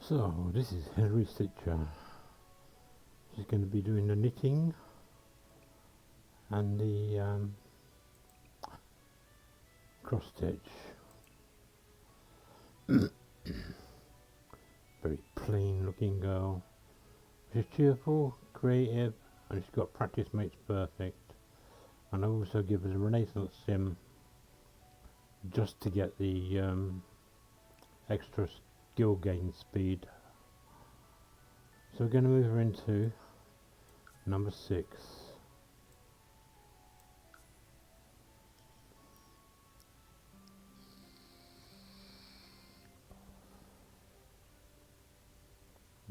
So this is Henry Stitcher. She's going to be doing the knitting and the cross stitch. Very plain looking girl. She's cheerful, creative, and she's got practice makes perfect. And I also give us a Renaissance sim just to get the extra skill gain speed. So we're going to move her into number 6.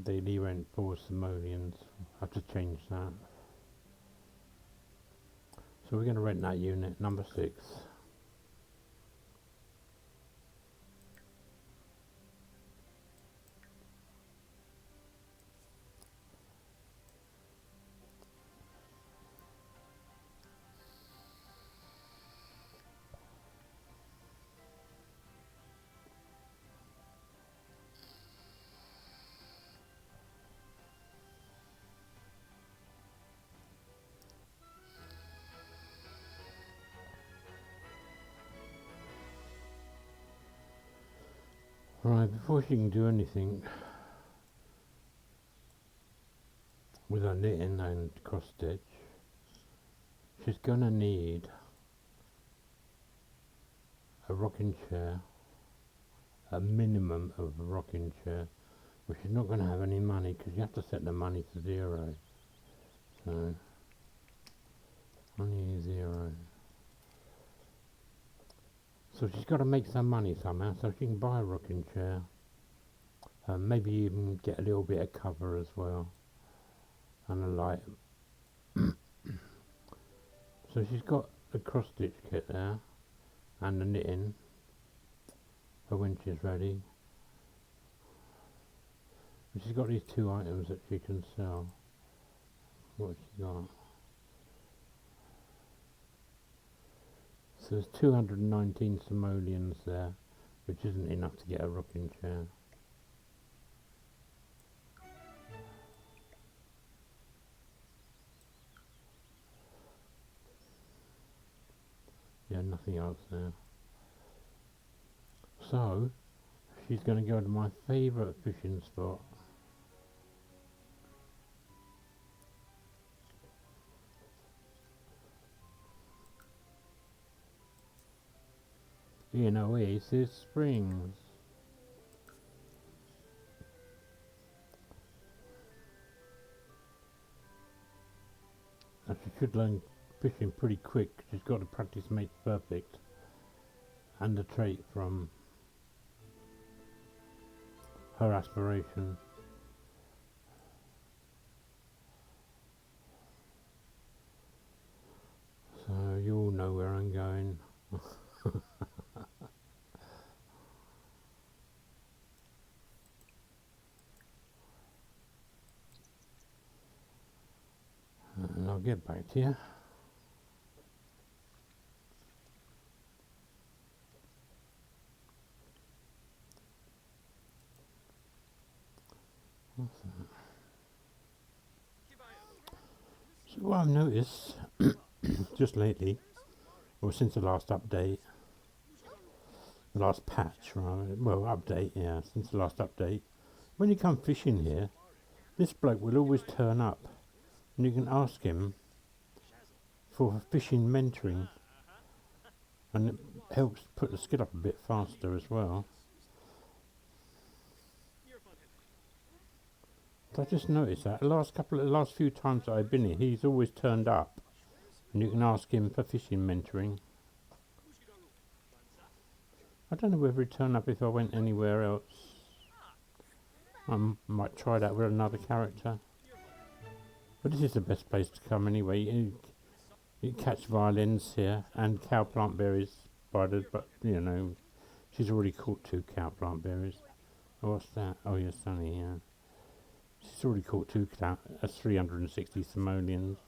Daily rent 4 simoleons. I have to change that. So we're going to rent that unit, number 6. Right, before she can do anything with her knitting and cross stitch, she's going to need a rocking chair, a minimum of a rocking chair, but she's not going to have any money because you have to set the money to 0. So, money 0. So she's got to make some money somehow so she can buy a rocking chair. Maybe even get a little bit of cover as well. And a light. So she's got the cross stitch kit there. And the knitting. For when she's ready. And she's got these 2 items that she can sell. What's she got? So there's 219 simoleons there, which isn't enough to get a rocking chair. Yeah, nothing else there. So, she's going to go to my favourite fishing spot. In Oasis Springs. And she should learn fishing pretty quick. She's got the practice makes perfect. And the trait from her aspiration. So you all know where I'm going. And I'll get back to you. So what I've noticed just lately, or since the last update, the last patch rather, well update, yeah, since the last update, when you come fishing here, this bloke will always turn up and you can ask him for fishing mentoring and it helps put the skill up a bit faster as well. So I just noticed that the last few times that I've been here, he's always turned up and you can ask him for fishing mentoring. I don't know whether he'd turn up if I went anywhere else. I might try that with another character. But this is the best place to come anyway. You catch violins here and cow plant berries by the, but you know, she's already caught 2 cow plant berries. Oh, what's that? Oh, yeah, Sunny, yeah. She's already caught 2 that's 360 simoleons.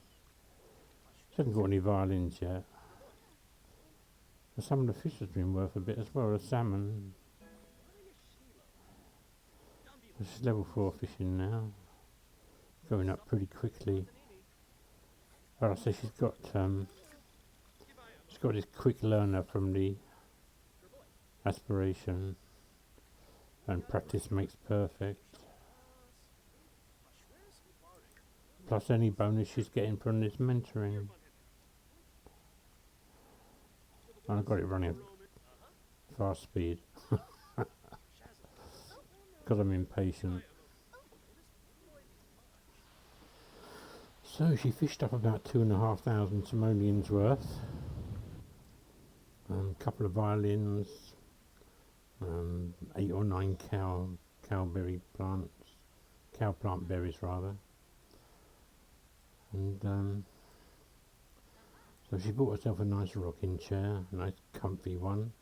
She hasn't got any violins yet. But some of the fish has been worth a bit as well, the salmon. This is level 4 fishing now, going up pretty quickly. But I say she's got this quick learner from the aspiration, and practice makes perfect. Plus any bonus she's getting from this mentoring. And I got it running at fast speed because I'm impatient. So she fished up about 2,500 simoleons worth, a couple of violins, 8 or 9 cow plant berries rather, and so she bought herself a nice rocking chair, a nice comfy one,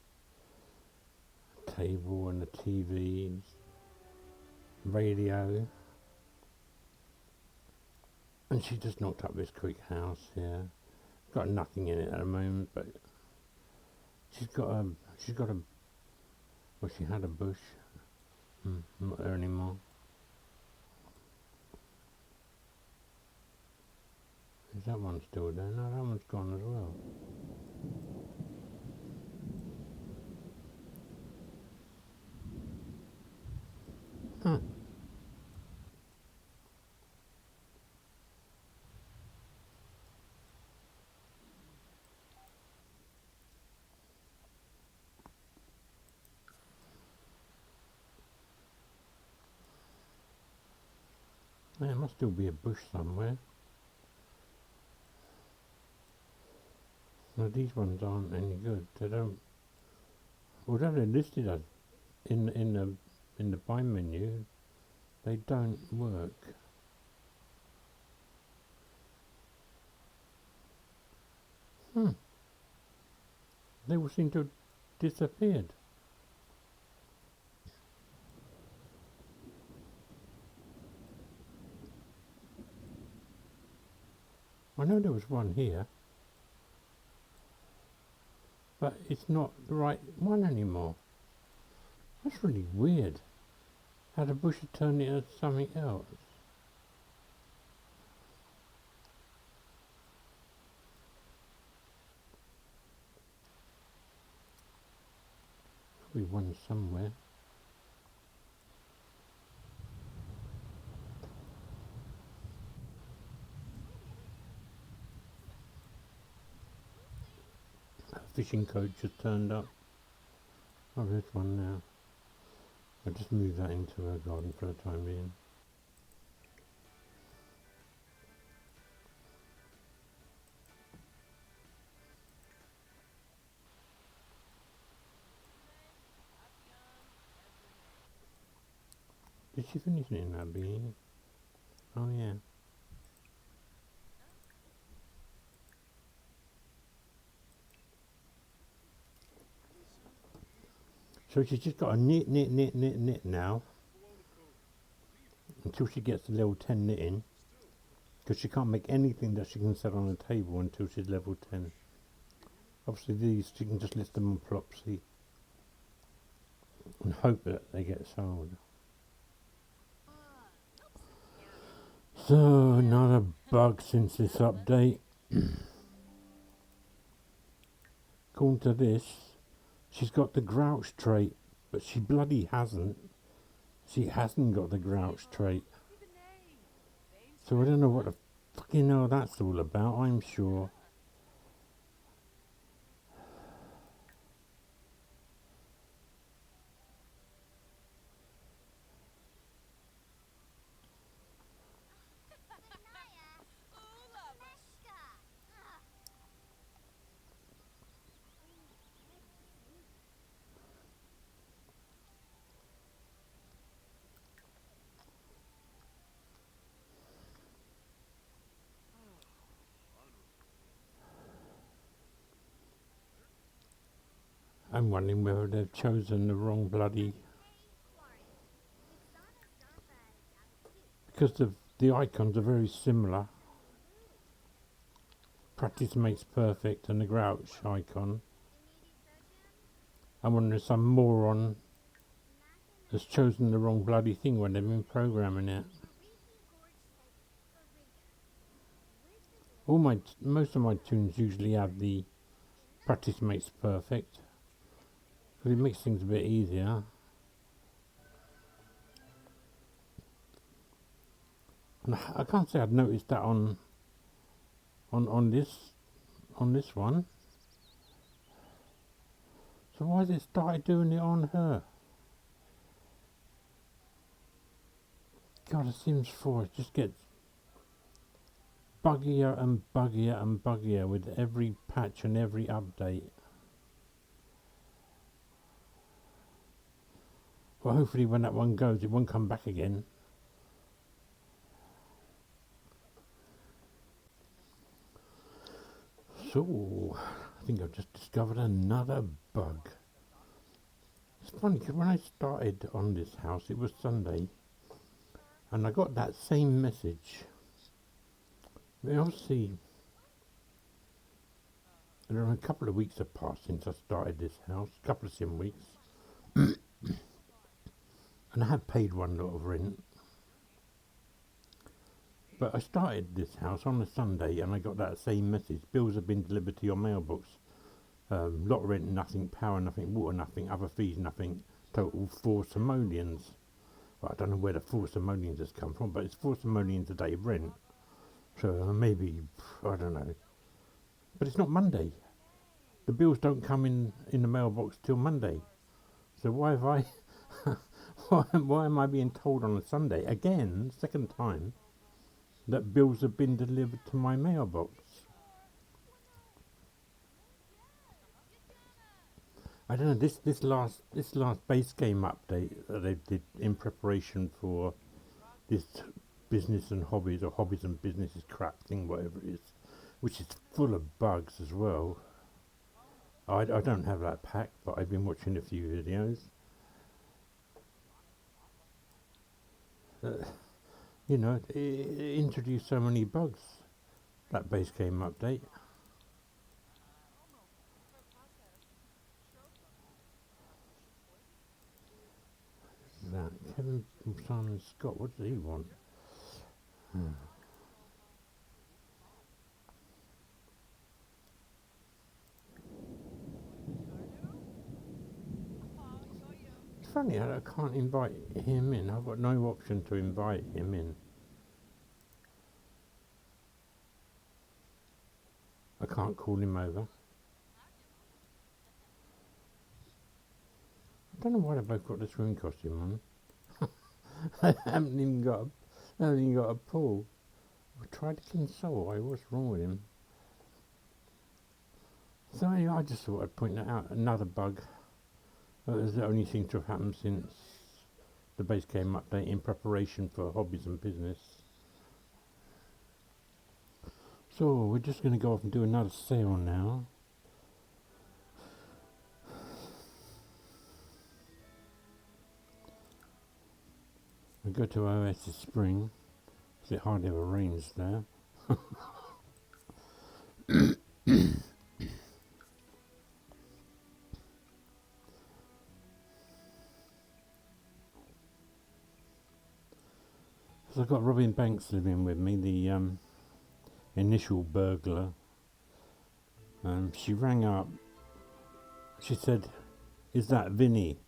a table and a TV, radio, and she just knocked up this quick house here. Got nothing in it at the moment, but she had a bush, not there anymore. Is that one still there? No, that one's gone as well. Huh. There must still be a bush somewhere. No, these ones aren't any good. They don't. Although they're listed as in the buy menu, they don't work. They all seem to have disappeared. I know there was one here, but it's not the right one anymore. That's really weird. How the bush had turned it into something else. There'll be one somewhere. A fishing coach has turned up. Oh, there's one now. I'll just move that into her garden for the time being. Did she finish it in that bean? Oh yeah. So she's just got to knit now until she gets to level 10 knitting, because she can't make anything that she can set on the table until she's level 10. Obviously these she can just list them on plopsy and hope that they get sold. So another bug since this update. According to this, she's got the grouch trait, but she bloody hasn't. She hasn't got the grouch trait. So I don't know what the fucking hell that's all about, I'm sure. I'm wondering whether they've chosen the wrong bloody... Because the icons are very similar. Practice makes perfect and the grouch icon. I'm wondering if some moron has chosen the wrong bloody thing when they've been programming it. Most of my tunes usually have the practice makes perfect, because it makes things a bit easier. And I can't say I'd noticed that on this one. So why has it started doing it on her? God, the Sims 4 just gets buggier and buggier and buggier with every patch and every update. Well, hopefully when that one goes, it won't come back again. So, I think I've just discovered another bug. It's funny, because when I started on this house, it was Sunday, and I got that same message. I mean, obviously, a couple of weeks have passed since I started this house, a couple of sim weeks, and I had paid one lot of rent. But I started this house on a Sunday, and I got that same message. Bills have been delivered to your mailbox. Lot rent, nothing. Power, nothing. Water, nothing. Other fees, nothing. Total 4 simoleons. Well, I don't know where the 4 simoleons has come from, but it's 4 simoleons a day of rent. So maybe, I don't know. But it's not Monday. The bills don't come in the mailbox till Monday. So why have I... why am I being told on a Sunday, again, second time, that bills have been delivered to my mailbox? I don't know, this last base game update that they did in preparation for this business and hobbies, or hobbies and businesses crap thing, whatever it is, which is full of bugs as well. I don't have that pack, but I've been watching a few videos. You know, it introduced so many bugs, that base game update. That Kevin from Simon Scott, what does he want? It's funny, I can't invite him in. I've got no option to invite him in. I can't call him over. I don't know why they both got this room costume on. I haven't even got a pull. I tried to console. What's wrong with him? So anyway, I just thought I'd point that out. Another bug. That only seems to have happened since the base game update in preparation for hobbies and business. So we're just going to go off and do another sale now. We go to Oasis Spring, because it hardly ever rains there. So I've got Robin Banks living with me, the initial burglar. She rang up. She said, "Is that Vinny?"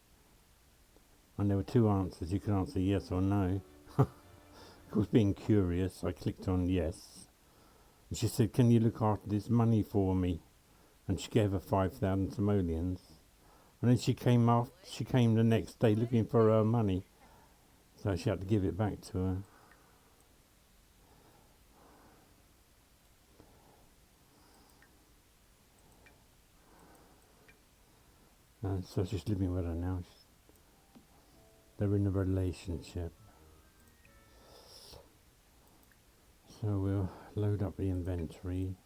And there were 2 answers. You could answer yes or no. Of course, being curious, I clicked on yes. And she said, "Can you look after this money for me?" And she gave her 5,000 simoleons. And then she came the next day looking for her money. So she had to give it back to her. And so she's living with her now. They're in a relationship. So we'll load up the inventory.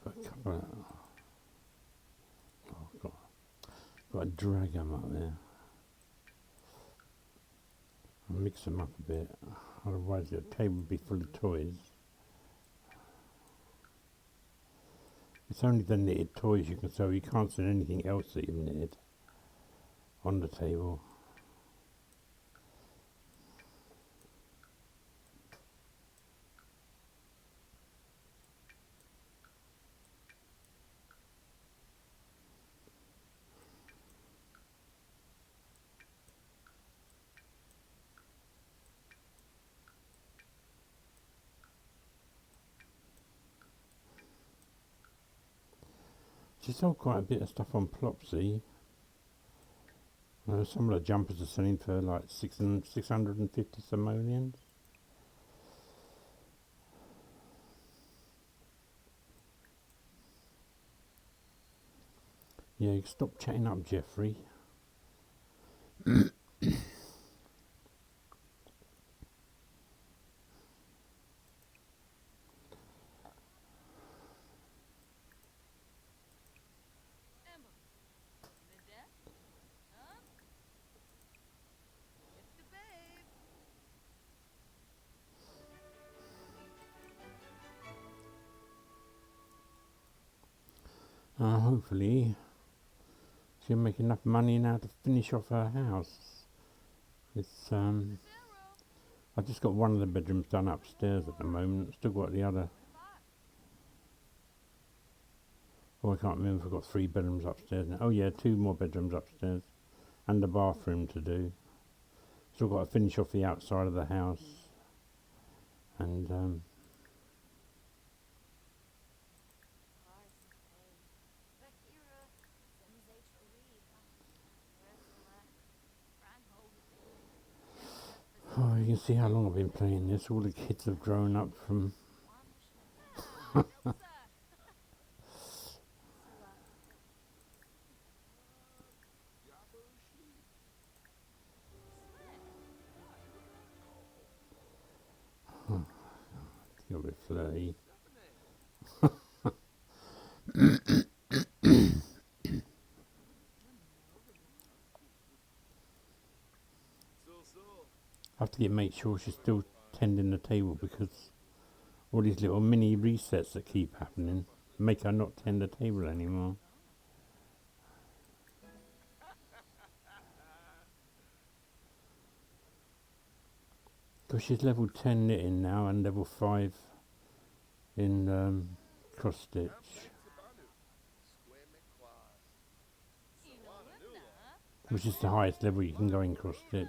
Got to drag them up there. I'll mix them up a bit, otherwise the table will be full of toys. It's only the knitted toys you can sell. You can't sell anything else that you've knitted on the table. She sold quite a bit of stuff on Plopsy. Some of the jumpers are selling for like 650 simoleons. Yeah, stop chatting up, Jeffrey. Hopefully she'll make enough money now to finish off her house. It's I've just got one of the bedrooms done upstairs at the moment. Still got the other. Oh, I can't remember if I've got 3 bedrooms upstairs now. Oh yeah, 2 more bedrooms upstairs. And the bathroom to do. Still got to finish off the outside of the house. And oh, you can see how long I've been playing this. All the kids have grown up from... It's a bit flirty. I have to make sure she's still tending the table, because all these little mini resets that keep happening make her not tend the table anymore. Because she's level 10 knitting now and level 5 in cross stitch. Which is the highest level you can go in cross stitch.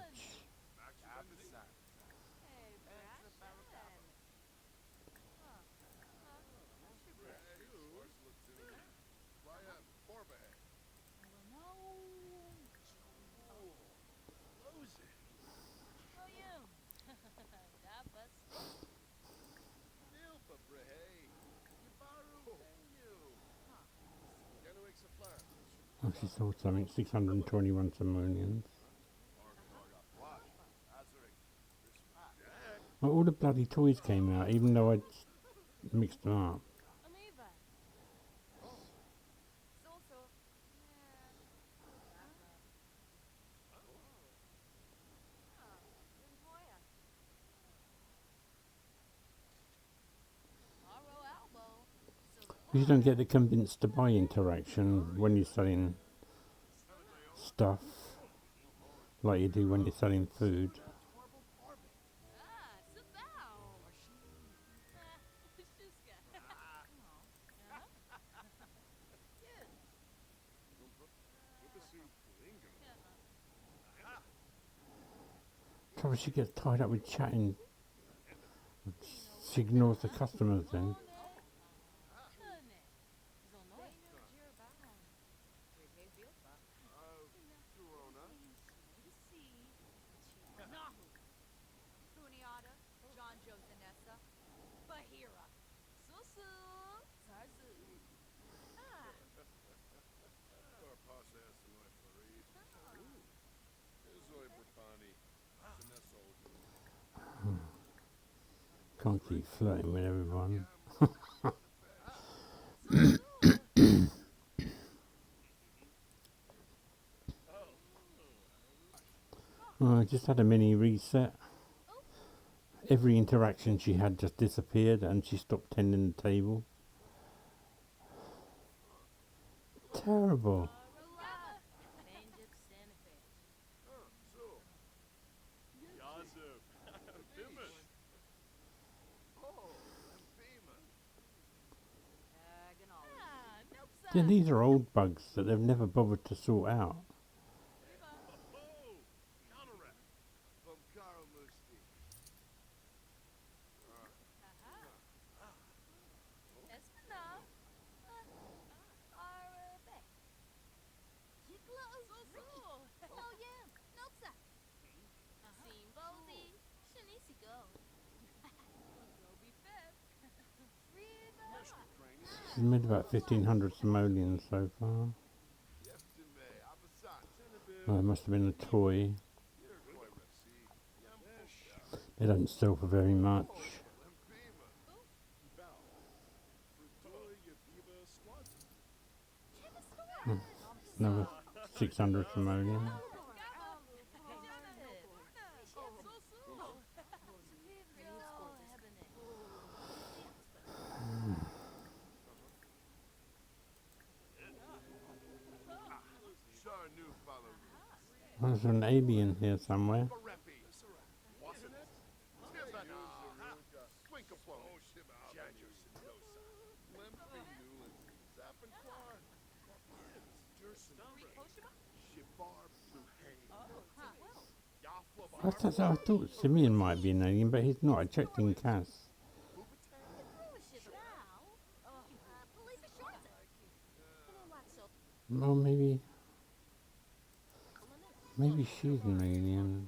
Oh, she sold something, 621 simoleons. Well, all the bloody toys came out, even though I'd mixed them up. You don't get the convince to buy interaction when you're selling stuff, like you do when you're selling food. Trouble, she gets tied up with chatting. She ignores the customers then. Can't keep flirting with everyone. Oh, I just had a mini reset. Every interaction she had just disappeared and she stopped tending the table. Terrible. Yeah, these are old bugs that they've never bothered to sort out. She's made about 1,500 simoleons so far. Oh, it must have been a toy. They don't sell for very much. Another 600 simoleons. There's an alien here somewhere. I thought Simeon might be an alien, but he's not. I checked in Cass. Well, maybe she's an alien.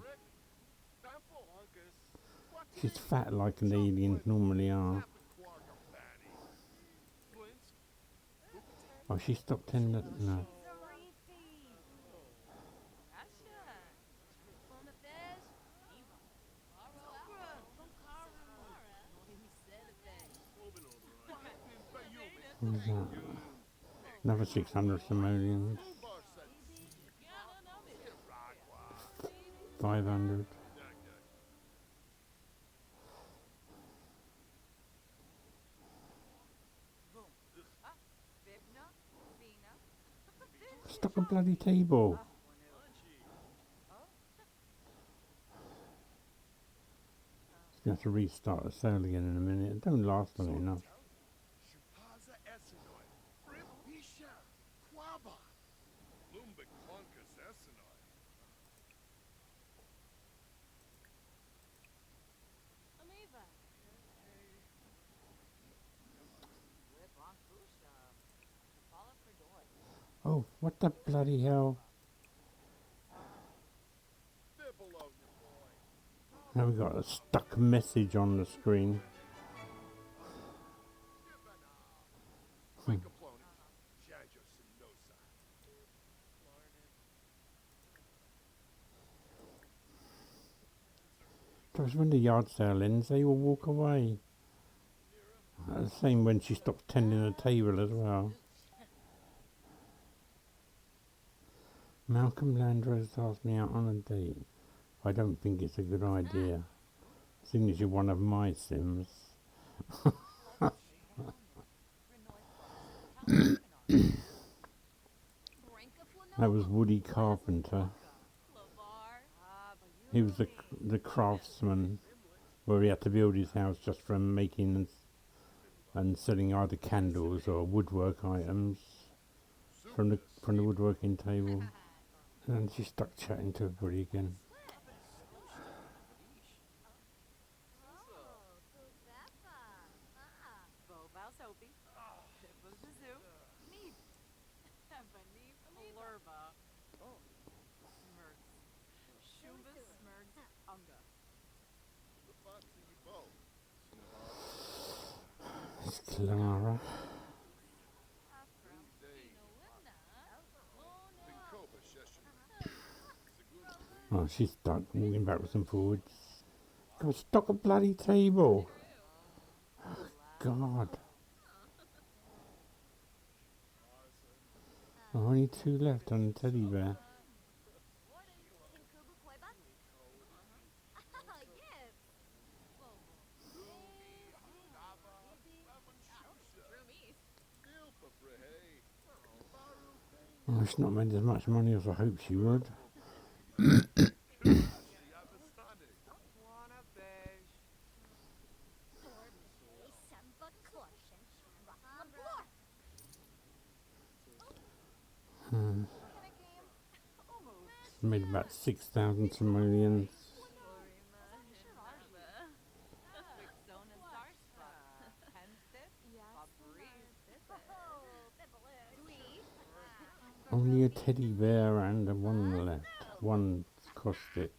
She's fat like an aliens normally are. Oh, she stopped tending. No. What's that? Another 600 simoleons. 500. Stuck a bloody table. Going to have to restart the sale again in a minute. It don't last long enough. Oh, what the bloody hell? Now we've got a stuck message on the screen. Because when the yard sale ends, they all walk away. The same when she stops tending the table as well. Malcolm Landrose asked me out on a date. I don't think it's a good idea, seeing as you're one of my Sims. That was Woody Carpenter. He was the craftsman where he had to build his house just from making and selling either candles or woodwork items from the woodworking table. And she's stuck chatting to everybody again. It's Clara. Oh, she's stuck, walking backwards and forwards. God, stuck a bloody table. God. Oh, only 2 left on the teddy bear. Oh, she's not made as much money as I hoped she would. She's made about 6,000 simoleons. Only a teddy bear and a one left. One cross stitch.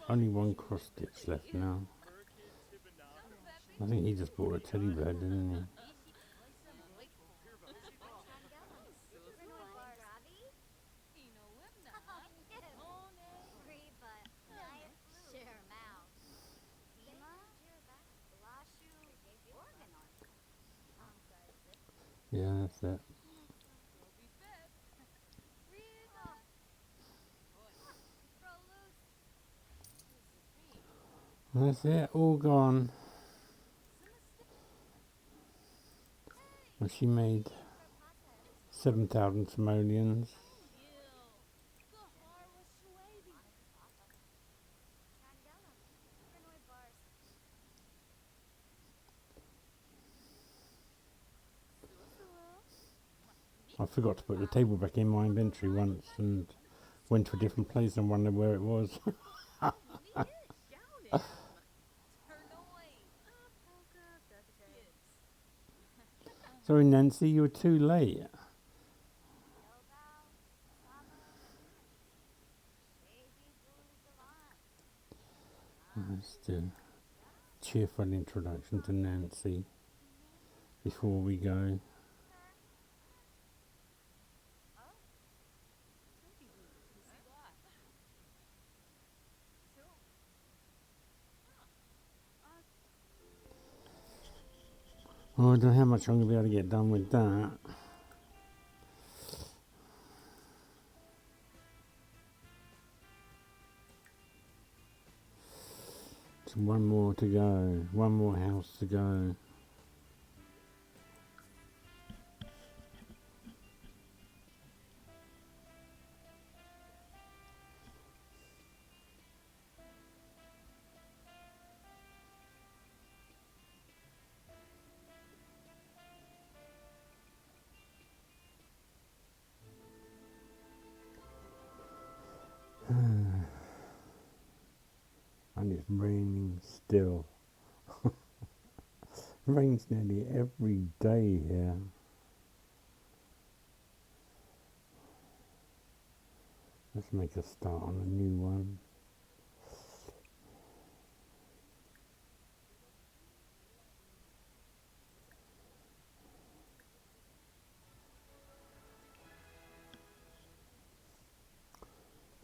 Only one cross stitch left now. I think he just bought a teddy bear, didn't he? Yeah, that's it. That's it, all gone. And she made 7,000 simoleons. I forgot to put the table back in my inventory once and went to a different place and wondered where it was. Sorry, Nancy, you were too late. Let's do a cheerful introduction to Nancy before we go. Oh, I don't know how much I'm going to be able to get done with that. So one more to go. One more house to go. And it's raining still. It rains nearly every day here. Let's make a start on a new one.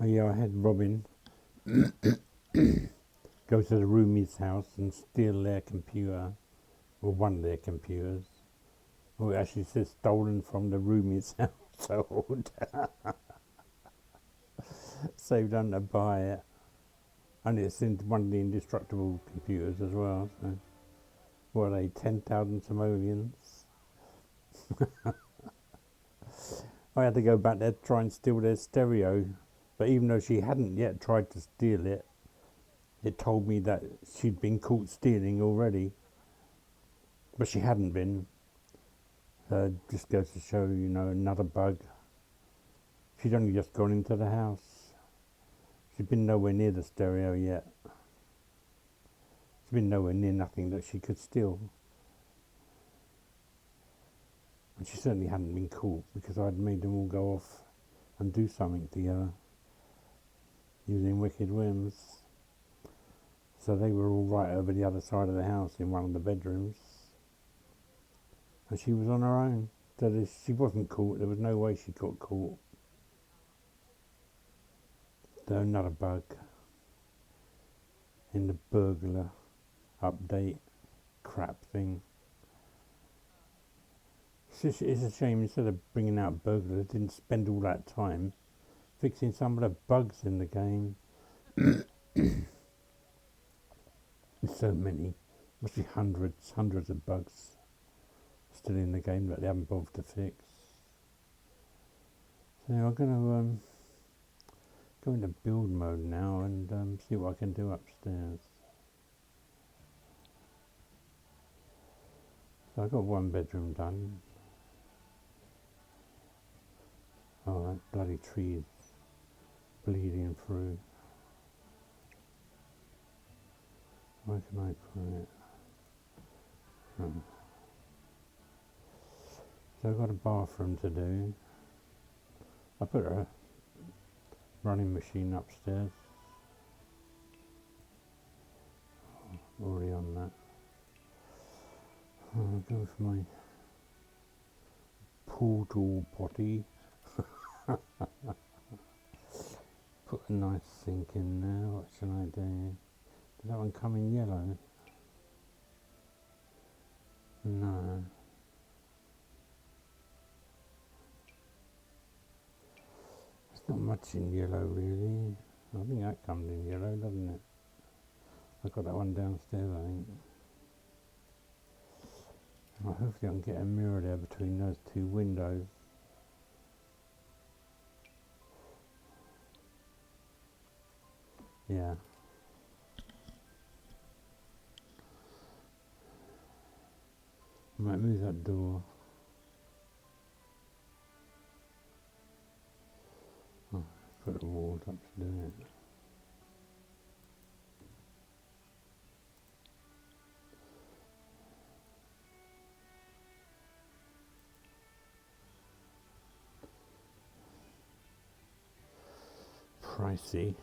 Oh yeah, I had Robin go to the roomie's house and steal their computer, or one of their computers. Oh, it actually says stolen from the roomie's household. Saved on to buy it. And it's in one of the indestructible computers as well. So, what are they, 10,000 simoleons? I had to go back there to try and steal their stereo. But even though she hadn't yet tried to steal it, it told me that she'd been caught stealing already. But she hadn't been. Just goes to show, you know, another bug. She'd only just gone into the house. She'd been nowhere near the stereo yet. She'd been nowhere near nothing that she could steal. And she certainly hadn't been caught because I'd made them all go off and do something together using wicked whims. So they were all right over the other side of the house in one of the bedrooms. And she was on her own. So she wasn't caught. There was no way she got caught. So another bug in the burglar update crap thing. It's a shame instead of bringing out burglars, didn't spend all that time fixing some of the bugs in the game. There's so many, must be hundreds of bugs still in the game that they haven't bothered to fix. So I'm going to go into build mode now and see what I can do upstairs. So I got one bedroom done. Oh, that bloody tree's bleeding through. Where can I put it? So I've got a bathroom to do. I put a running machine upstairs. already on that. I'll go for my portal potty. Put a nice sink in there. What should I do? Does that one come in yellow? No. There's not much in yellow really. I think that comes in yellow, doesn't it? I've got that one downstairs, I think. Well, hopefully I can get a mirror there between those two windows. Yeah. I might move that door. Oh, put the walls up to do it. Pricey.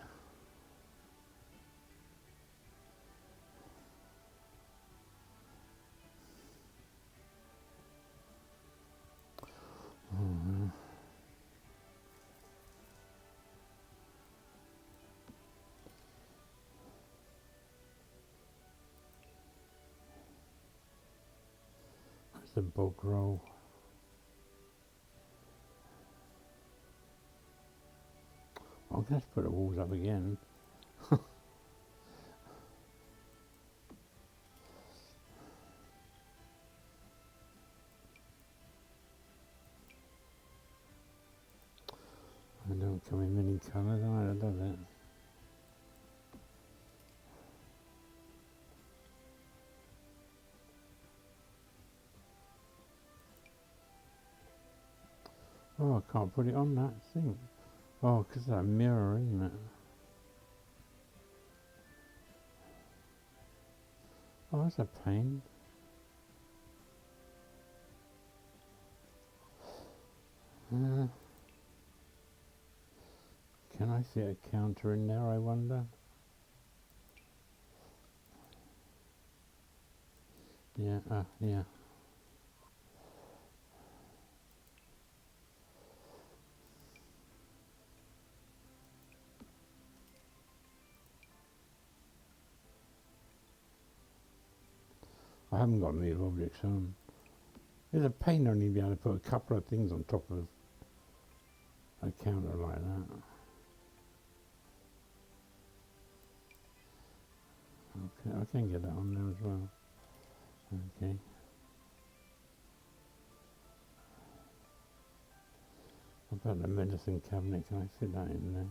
That's the bog roll. I'm going to have to put the walls up again. It don't come in many colours either, does it? Oh, I can't put it on that thing. Oh, because that mirror, isn't it? Oh, that's a pain. Can I see a counter in there, I wonder? Yeah, yeah. I haven't got move objects on. It's a pain only being able to put a couple of things on top of a counter like that. Okay, I can get that on there as well. Okay. What about the medicine cabinet? Can I fit that in there?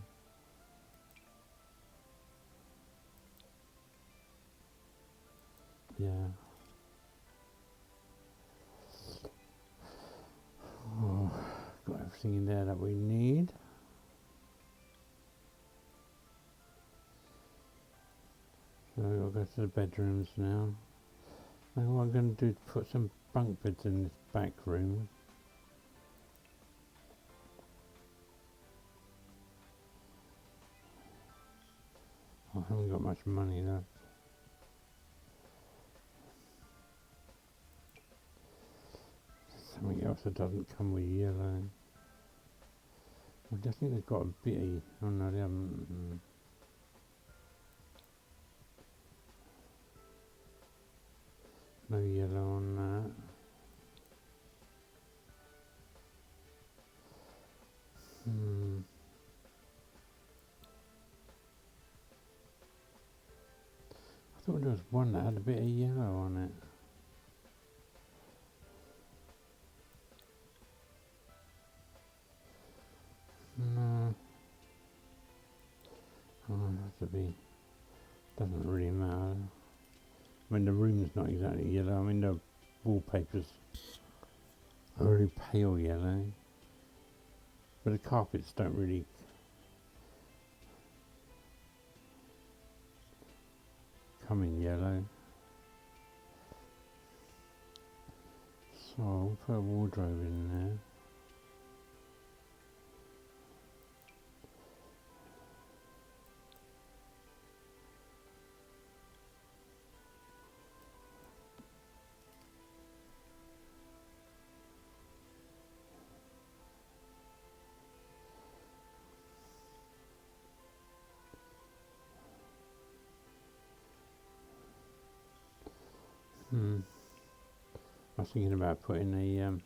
Yeah. Oh, got everything in there that we need. So I'll go to the bedrooms now. And what I'm going to do is put some bunk beds in this back room. I haven't got much money left. Something else that doesn't come with yellow. I just think they've got a bit. Oh no, they haven't. No yellow on that. I thought there was one that had a bit of yellow on it. No. Oh, it has to be. Doesn't really matter. I mean, the room's not exactly yellow. I mean, the wallpaper's a very pale yellow. But the carpets don't really come in yellow. So I'll put a wardrobe in there. I was thinking about putting a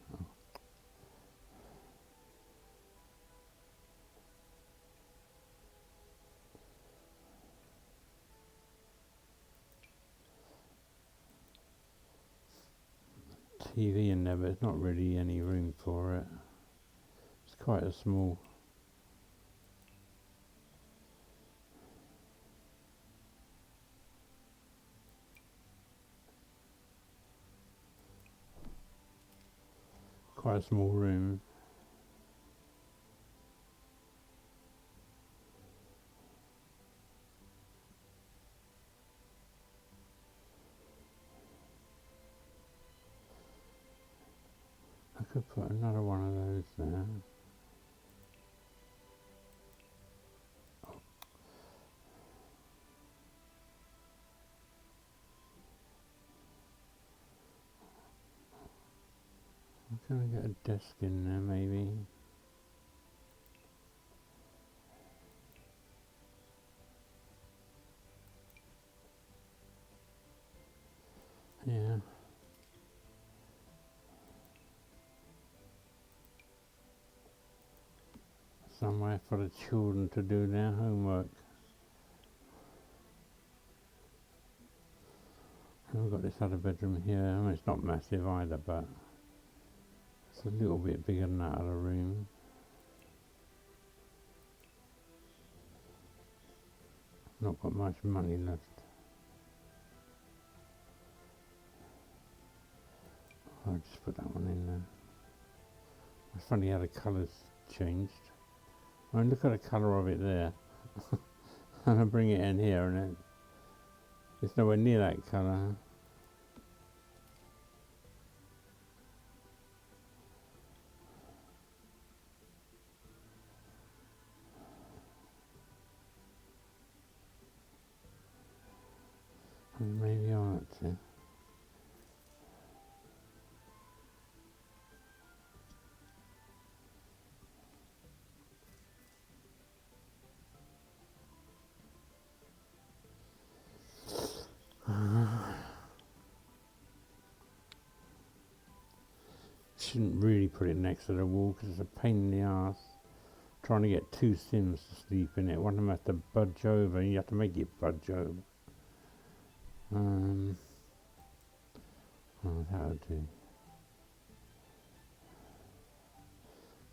TV in there, but there's not really any room for it. It's quite a small. Quite a small room. I could put another one of those there. I'm gonna get a desk in there maybe. Yeah. Somewhere for the children to do their homework. And we've got this other bedroom here. I mean, it's not massive either, but it's a little bit bigger than that other room. Not got much money left. I'll just put that one in there. It's funny how the colours changed. I mean, look at the colour of it there. And I bring it in here and it's nowhere near that colour. Maybe I ought to. Shouldn't really put it next to the wall because it's a pain in the ass trying to get two Sims to sleep in it. One of them has to budge over and you have to make it budge over. Oh, that'll do.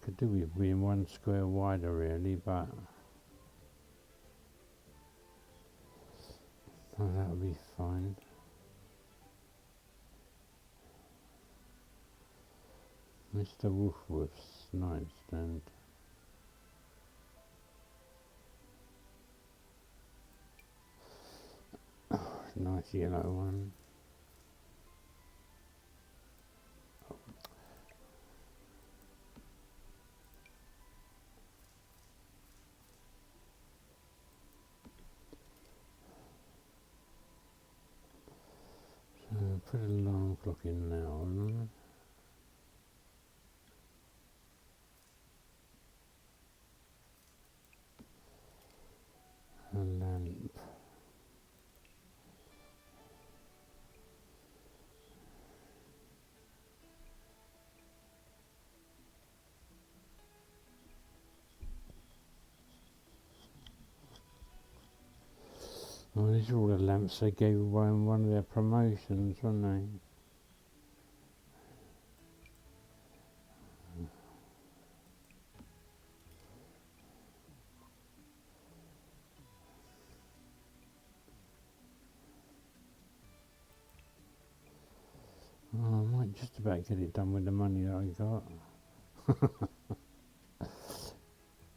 Could do with being 1 square wider really, but that'll be fine. Mr. Woofwoof's nightstand. Oh, nice yellow one. So put an alarm clock in now. A lamp. Oh, these are all the lamps they gave away in one of their promotions, weren't they? Oh, I might just about get it done with the money that I got.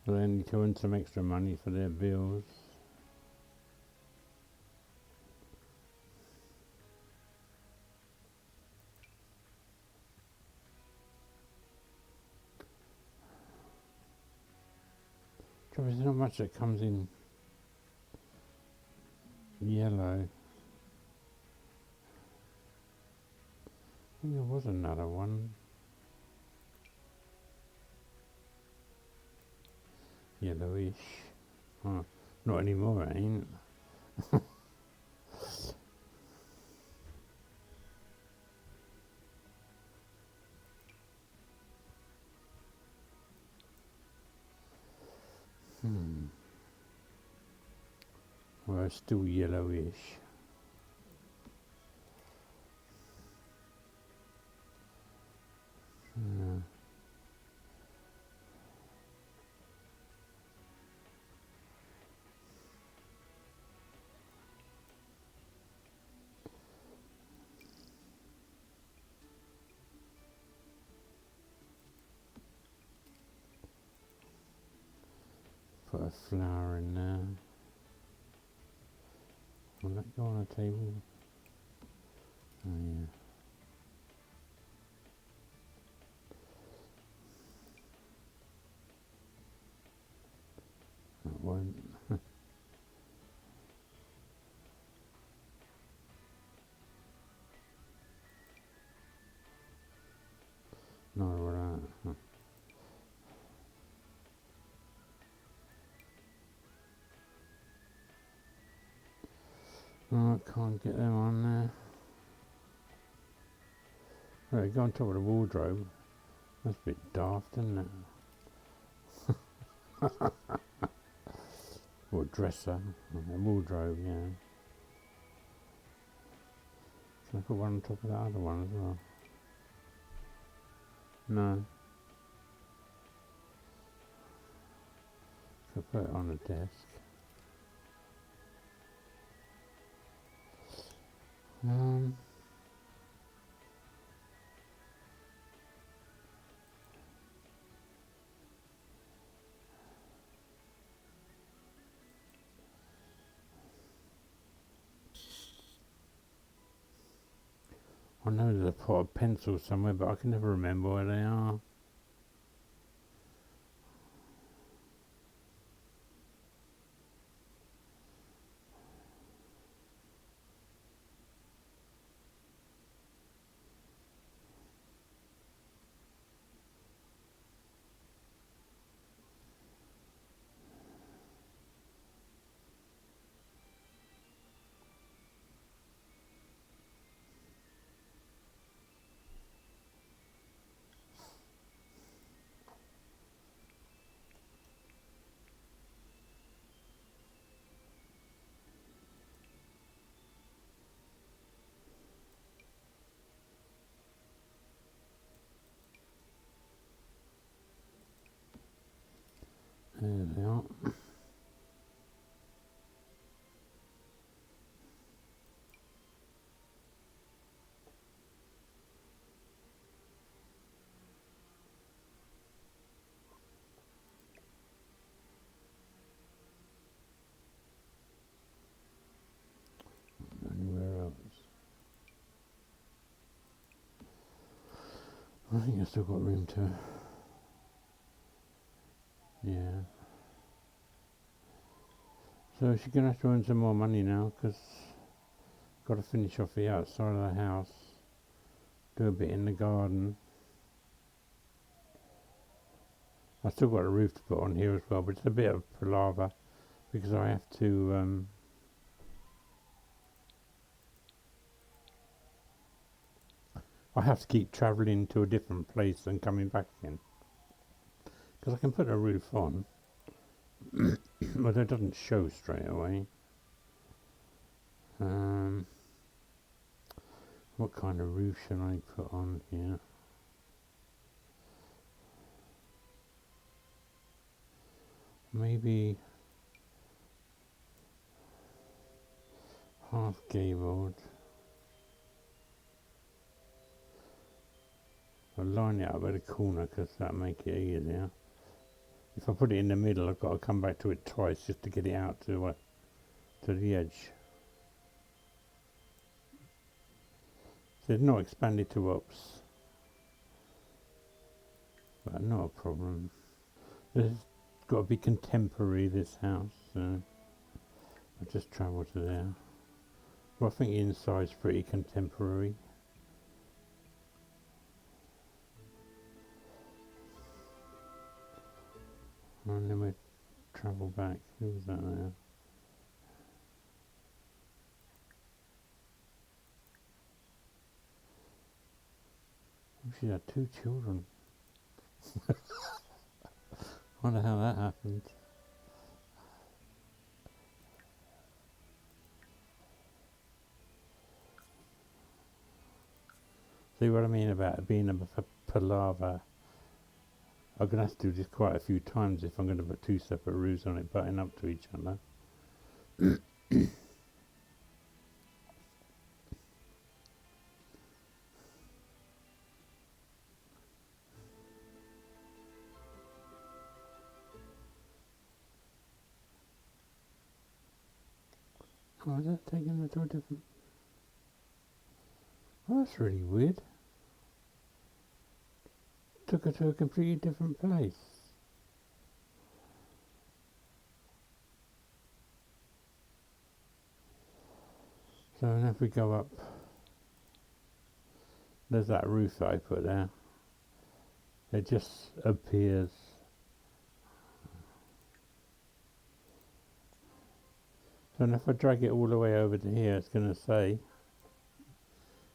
They only to earn some extra money for their bills. There's not much that comes in yellow. I think there was another one. Yellowish. Oh, not anymore, it ain't. Well, it's still yellowish. Put a flower in there. Will that go on a table? Oh yeah. That won't. Not all that. Oh, I can't get them on there. Right, go on top of the wardrobe. That's a bit daft, isn't it? Or dresser. A wardrobe, yeah. Can I put one on top of that other one as well? No. Could put it on a desk. I know there's a pot of pencils somewhere, but I can never remember where they are. There they are. Anywhere else? I think I've still got room to. Yeah. So she's gonna have to earn some more money now, because got to finish off the outside of the house, do a bit in the garden. I've still got a roof to put on here as well, but it's a bit of palaver because I have to keep travelling to a different place and coming back again. Because I can put a roof on, but it doesn't show straight away. What kind of roof should I put on here? Maybe half gabled. I'll line it up at the corner because that'll make it easier. If I put it in the middle, I've got to come back to it twice just to get it out to the edge. So it's not expanded to ups, but not a problem. It's got to be contemporary, this house, so I'll just travel to there. Well, I think the inside's pretty contemporary. And then we travel back. Who was that there? Oh, she had 2 children. Wonder how that happened. See what I mean about it being a palaver? I'm going to have to do this quite a few times if I'm going to put two separate roofs on it butting up to each other. Oh, is that taking it to a different... Oh, that's really weird. Took her to a completely different place. So now if we go up, there's that roof that I put there. It just appears. So now if I drag it all the way over to here, it's going to say,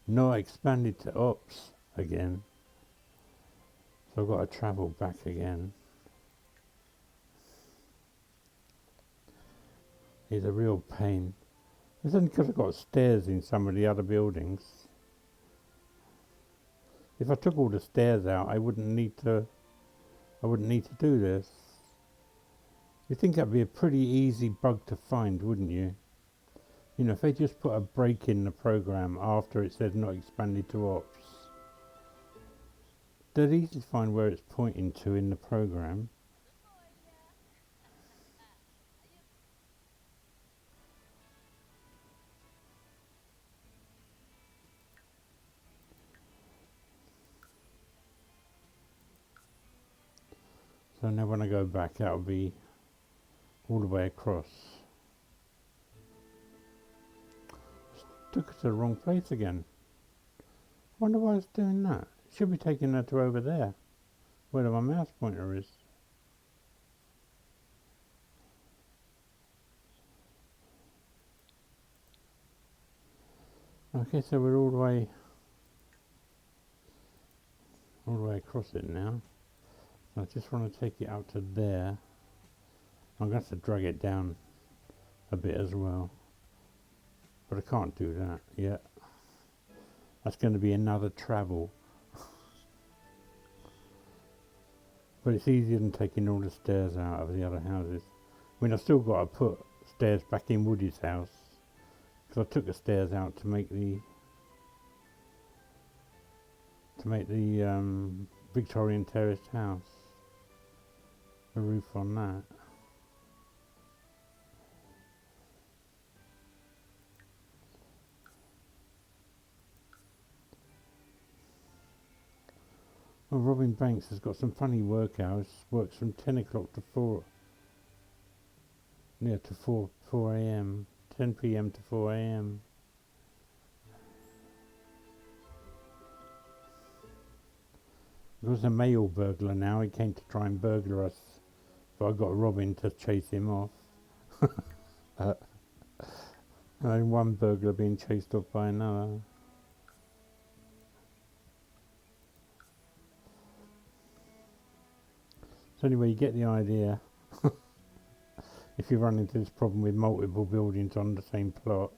not expanded to ops again. So I've got to travel back again. It's a real pain. It's only because I've got stairs in some of the other buildings. If I took all the stairs out, I wouldn't need to do this. You'd think that'd be a pretty easy bug to find, wouldn't you? You know, if they just put a break in the program after it said not expanded to ops, they'd easily find where it's pointing to in the program. So now when I go back, that'll be all the way across. Took us to the wrong place again. Wonder why it's doing that. It should be taking her to over there, where my mouse pointer is. Okay, so we're all the way across it now. I just want to take it out to there. I'm going to have to drag it down a bit as well. But I can't do that yet. That's going to be another travel. But it's easier than taking all the stairs out of the other houses. I mean, I've still got to put stairs back in Woody's house. Because I took the stairs out to make the Victorian terraced house. A roof on that. Well, Robin Banks has got some funny work hours. Works from 10 o'clock to 4. Yeah, to 4 a.m. 10 p.m. to 4 a.m. There was a male burglar now. He came to try and burglar us. But I got Robin to chase him off. And one burglar being chased off by another. So anyway, you get the idea. If you run into this problem with multiple buildings on the same plot,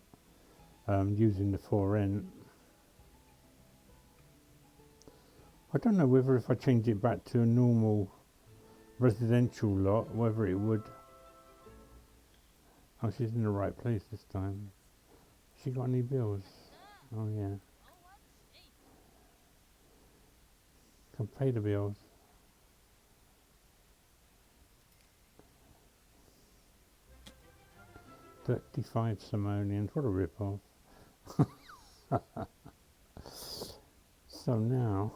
using the for rent. I don't know whether if I change it back to a normal residential lot, whether it would... Oh, she's in the right place this time. She got any bills? Oh yeah. Can pay the bills. $35 simoleons, what a rip-off. So now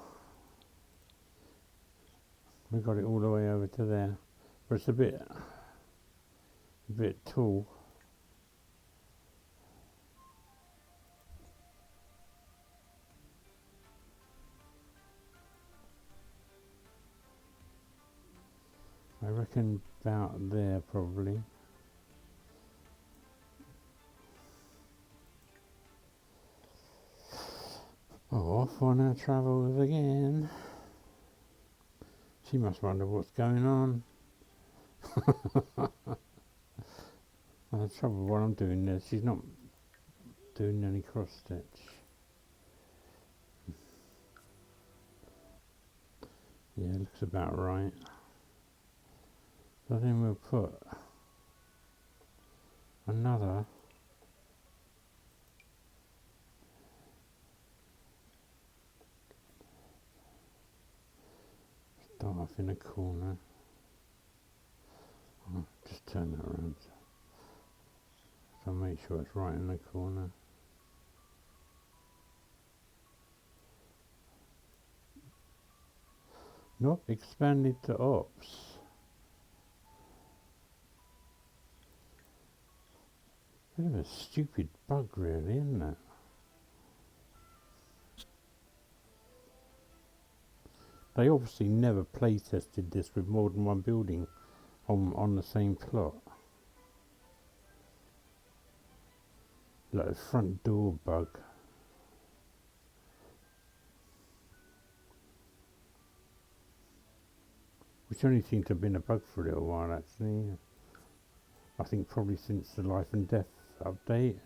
we got it all the way over to there, but it's a bit tall. I reckon about there probably. Off on our travels again. She must wonder what's going on. The trouble while I'm doing this, she's not doing any cross stitch. Yeah, looks about right. So then we'll put another start off in a corner. I'll just turn that around so make sure it's right in the corner. Not expanded to ops. Bit of a stupid bug really, isn't it? They obviously never play tested this with more than one building on the same plot. Like a front door bug. Which only seemed to have been a bug for a little while actually. I think probably since the Life and Death update.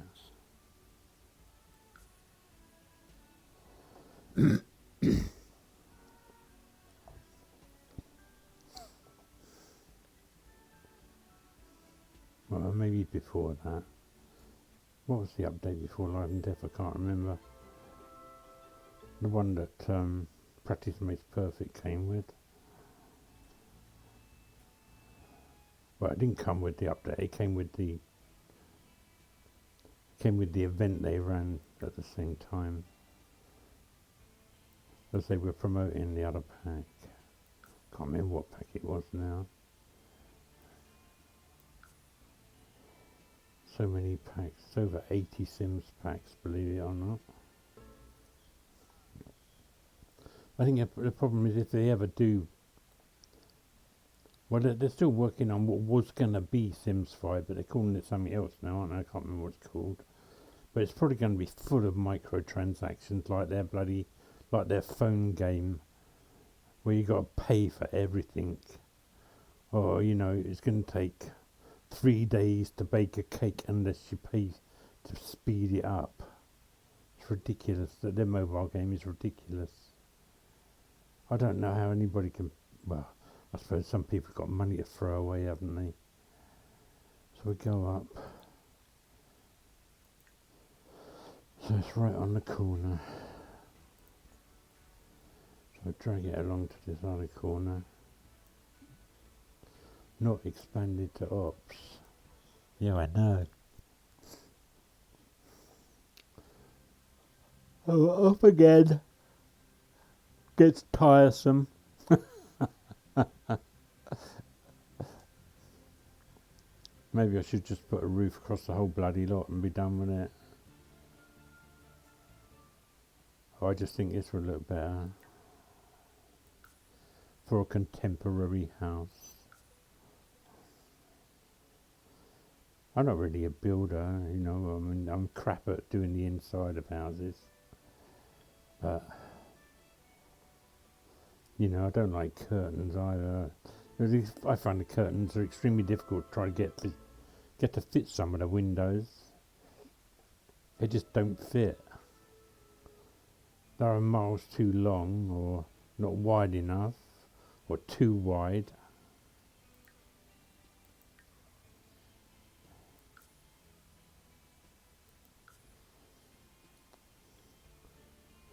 Well, maybe before that. What was the update before Life and Death? I can't remember. The one that Practice Makes Perfect came with. Well, it didn't come with the update. It came with the event they ran at the same time as they were promoting the other pack. Can't remember what pack it was now. So many packs, over 80 Sims packs, believe it or not. I think the problem is if they ever do, well, they're still working on what was going to be Sims 5, but they're calling it something else now, aren't they? I can't remember what it's called. But it's probably going to be full of microtransactions like their phone game, where you got to pay for everything. Or, you know, it's going to take 3 days to bake a cake unless you pay to speed it up. It's ridiculous. Their mobile game is ridiculous. I don't know how anybody can, well, I suppose some people have got money to throw away, haven't they? So we go up. So it's right on the corner. So I drag it along to this other corner. Not expanded to ops. Yeah, I know. Oh, up again. Gets tiresome. Maybe I should just put a roof across the whole bloody lot and be done with it. Oh, I just think this will look better for a contemporary house. I'm not really a builder, you know. I mean, I'm crap at doing the inside of houses, but you know, I don't like curtains either. I find the curtains are extremely difficult to try to get to fit some of the windows. They just don't fit. They're miles too long, or not wide enough, or too wide.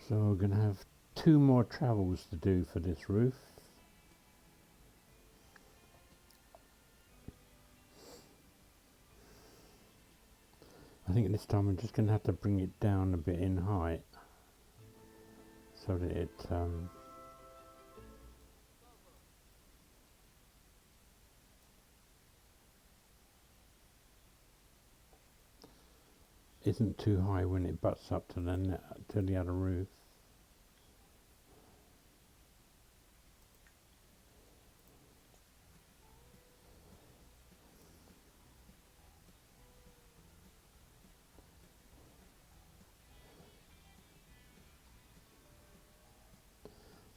So we're going to have 2 more travels to do for this roof. I think this time I'm just going to have to bring it down a bit in height so that it isn't too high when it butts up to the other roof.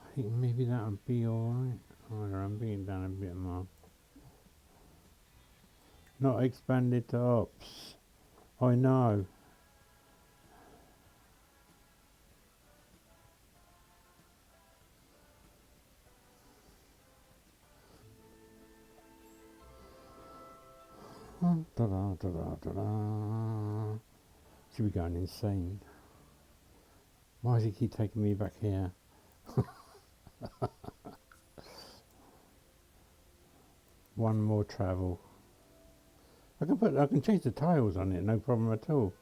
I think maybe that would be alright. Alright, I'm bringing it down a bit more. Not expanded to ops. I know. Da-da, da-da, da-da. Should be going insane. Why does he keep taking me back here? One more travel. I can change the tiles on it, no problem at all.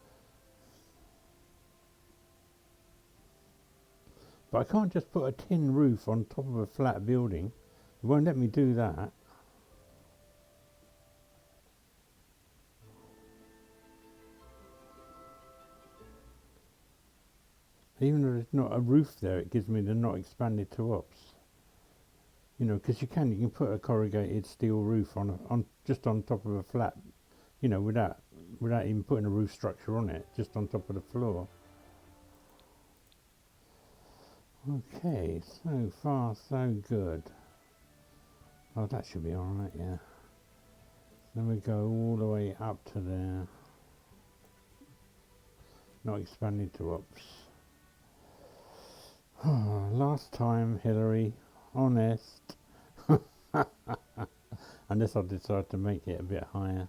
But I can't just put a tin roof on top of a flat building. It won't let me do that. Even though there's not a roof there, it gives me the not expanded to ops. You know, because you can put a corrugated steel roof on just on top of a flat, you know, without even putting a roof structure on it, just on top of the floor. Okay, so far so good. Oh, that should be alright, yeah. Then we go all the way up to there. Not expanded to ops. Last time, Hillary, honest. Unless I decide to make it a bit higher.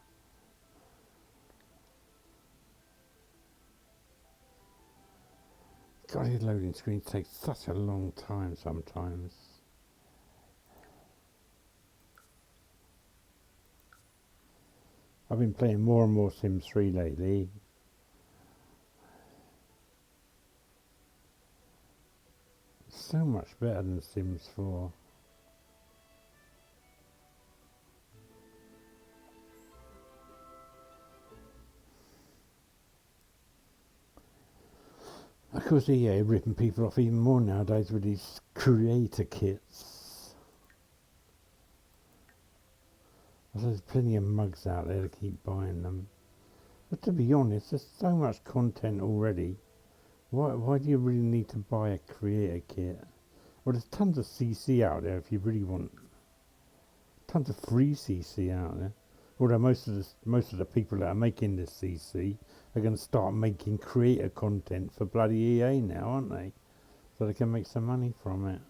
God, these loading screens take such a long time sometimes. I've been playing more and more Sims 3 lately. So much better than Sims 4. Of course, EA are ripping people off even more nowadays with these creator kits. There's plenty of mugs out there to keep buying them. But to be honest, there's so much content already. Why do you really need to buy a creator kit? Well, there's tons of CC out there if you really want. Tons of free CC out there. Although most of the people that are making this CC are going to start making creator content for bloody EA now, aren't they? So they can make some money from it.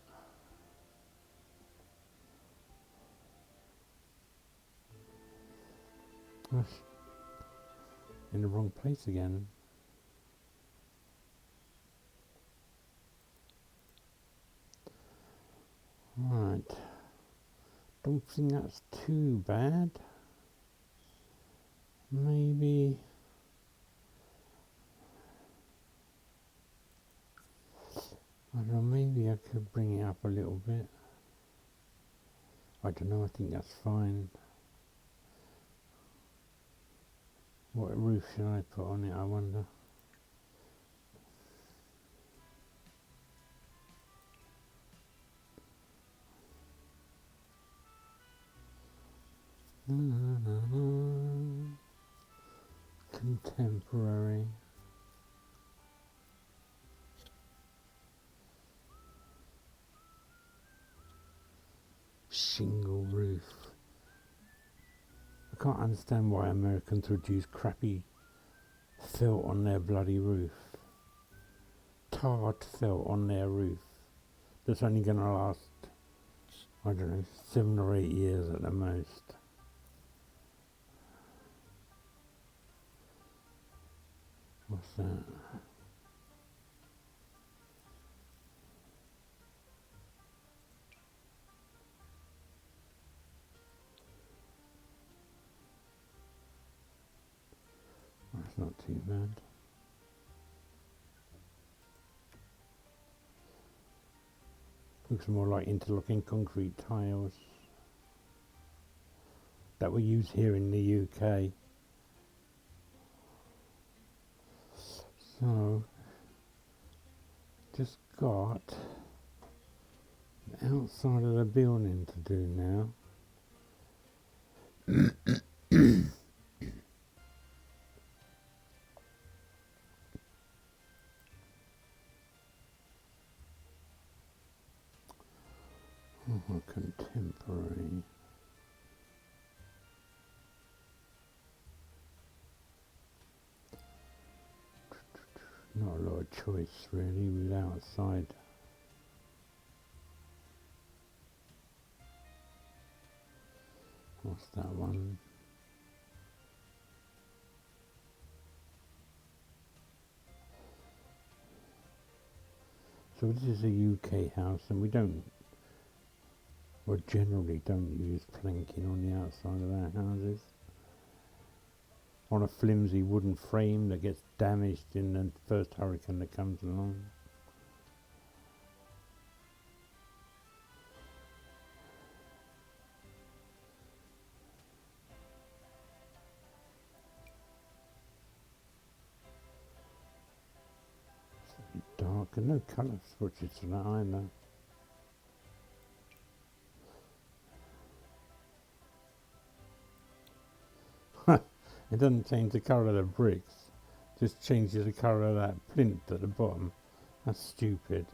In the wrong place again. Right. Don't think that's too bad. Maybe. I don't know, maybe I could bring it up a little bit. I don't know, I think that's fine. What roof should I put on it, I wonder? Contemporary. Shingle roof. I can't understand why Americans would use crappy felt on their bloody roof. Tarred felt on their roof. That's only going to last, I don't know, 7 or 8 years at the most. What's that? That's not too bad. Looks more like interlocking concrete tiles that we use here in the UK. So, just got the outside of the building to do now. Contemporary. Not a lot of choice really with outside. What's that one? So this is a UK house, and we don't, or generally don't use planking on the outside of our houses. On a flimsy wooden frame that gets damaged in the first hurricane that comes along. It's dark and no colour swatches for that either. It doesn't change the colour of the bricks, just changes the colour of that plinth at the bottom. That's stupid.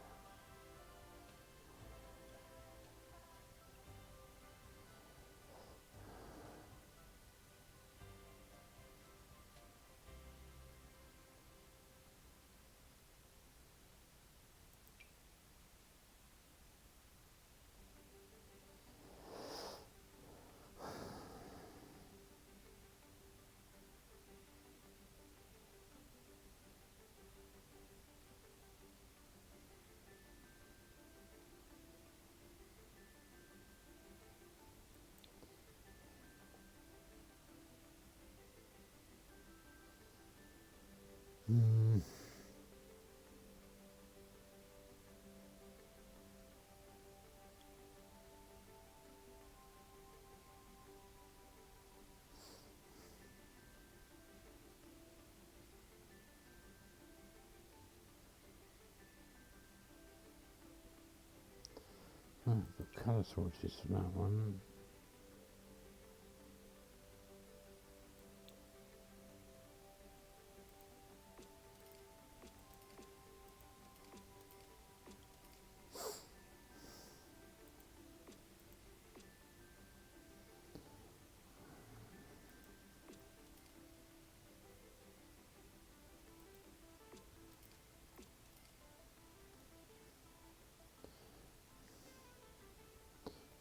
The colour swatches for that one.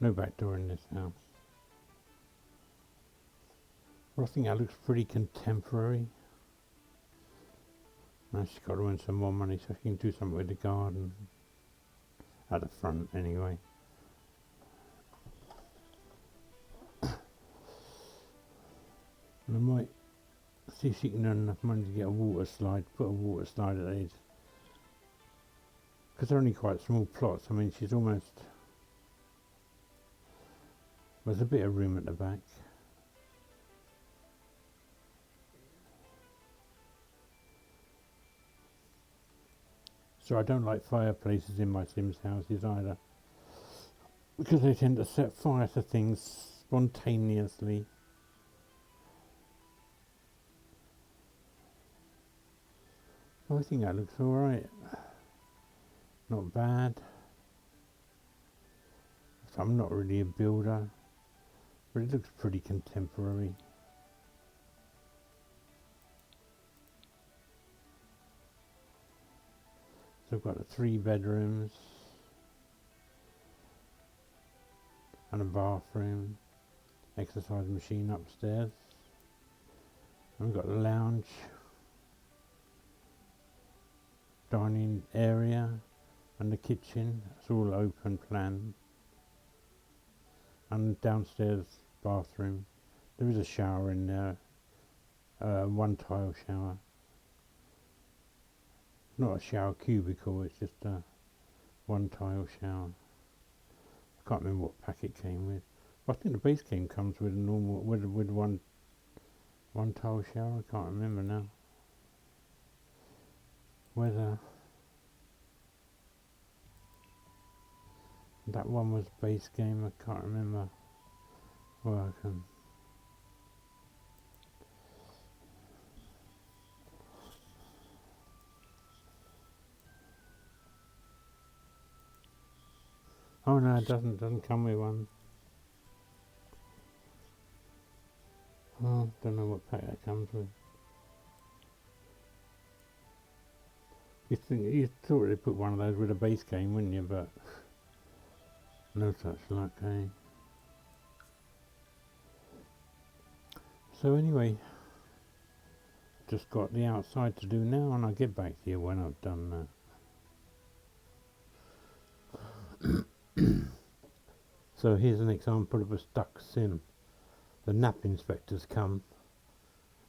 No back door in this house. Well, I think that looks pretty contemporary. Now she's got to earn some more money so she can do something with the garden. At the front, anyway. And I might see if she can earn enough money to get a water slide, put a water slide at these. Because they're only quite small plots, I mean she's almost... There's a bit of room at the back. So I don't like fireplaces in my Sims houses either, because they tend to set fire to things spontaneously. I think that looks alright. Not bad. I'm not really a builder, but it looks pretty contemporary. So I've got 3 bedrooms and a bathroom, exercise machine upstairs. And we've got a lounge, dining area and the kitchen. It's all open plan. And downstairs bathroom. There is a shower in there, 1 tile shower. Not a shower cubicle, it's just a 1 tile shower. I can't remember what pack it came with. But I think the base game comes with a normal, with one tile shower. I can't remember now. Whether that one was base game, I can't remember. Well, I can. Oh no, it doesn't come with one. Oh, don't know what pack that comes with. You thought they'd put one of those with a base game, wouldn't you? But no such luck, eh? So anyway, just got the outside to do now, and I'll get back to you when I've done that. So here's an example of a stuck sim. The nap inspector's come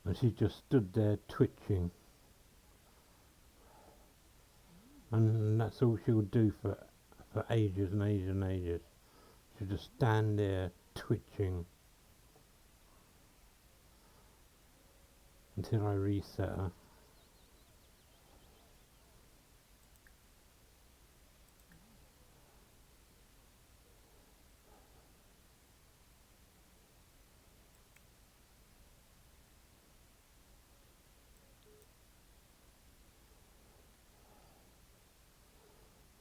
and she just stood there twitching, and that's all she would do for ages and ages and ages. She'd just stand there twitching until I reset her.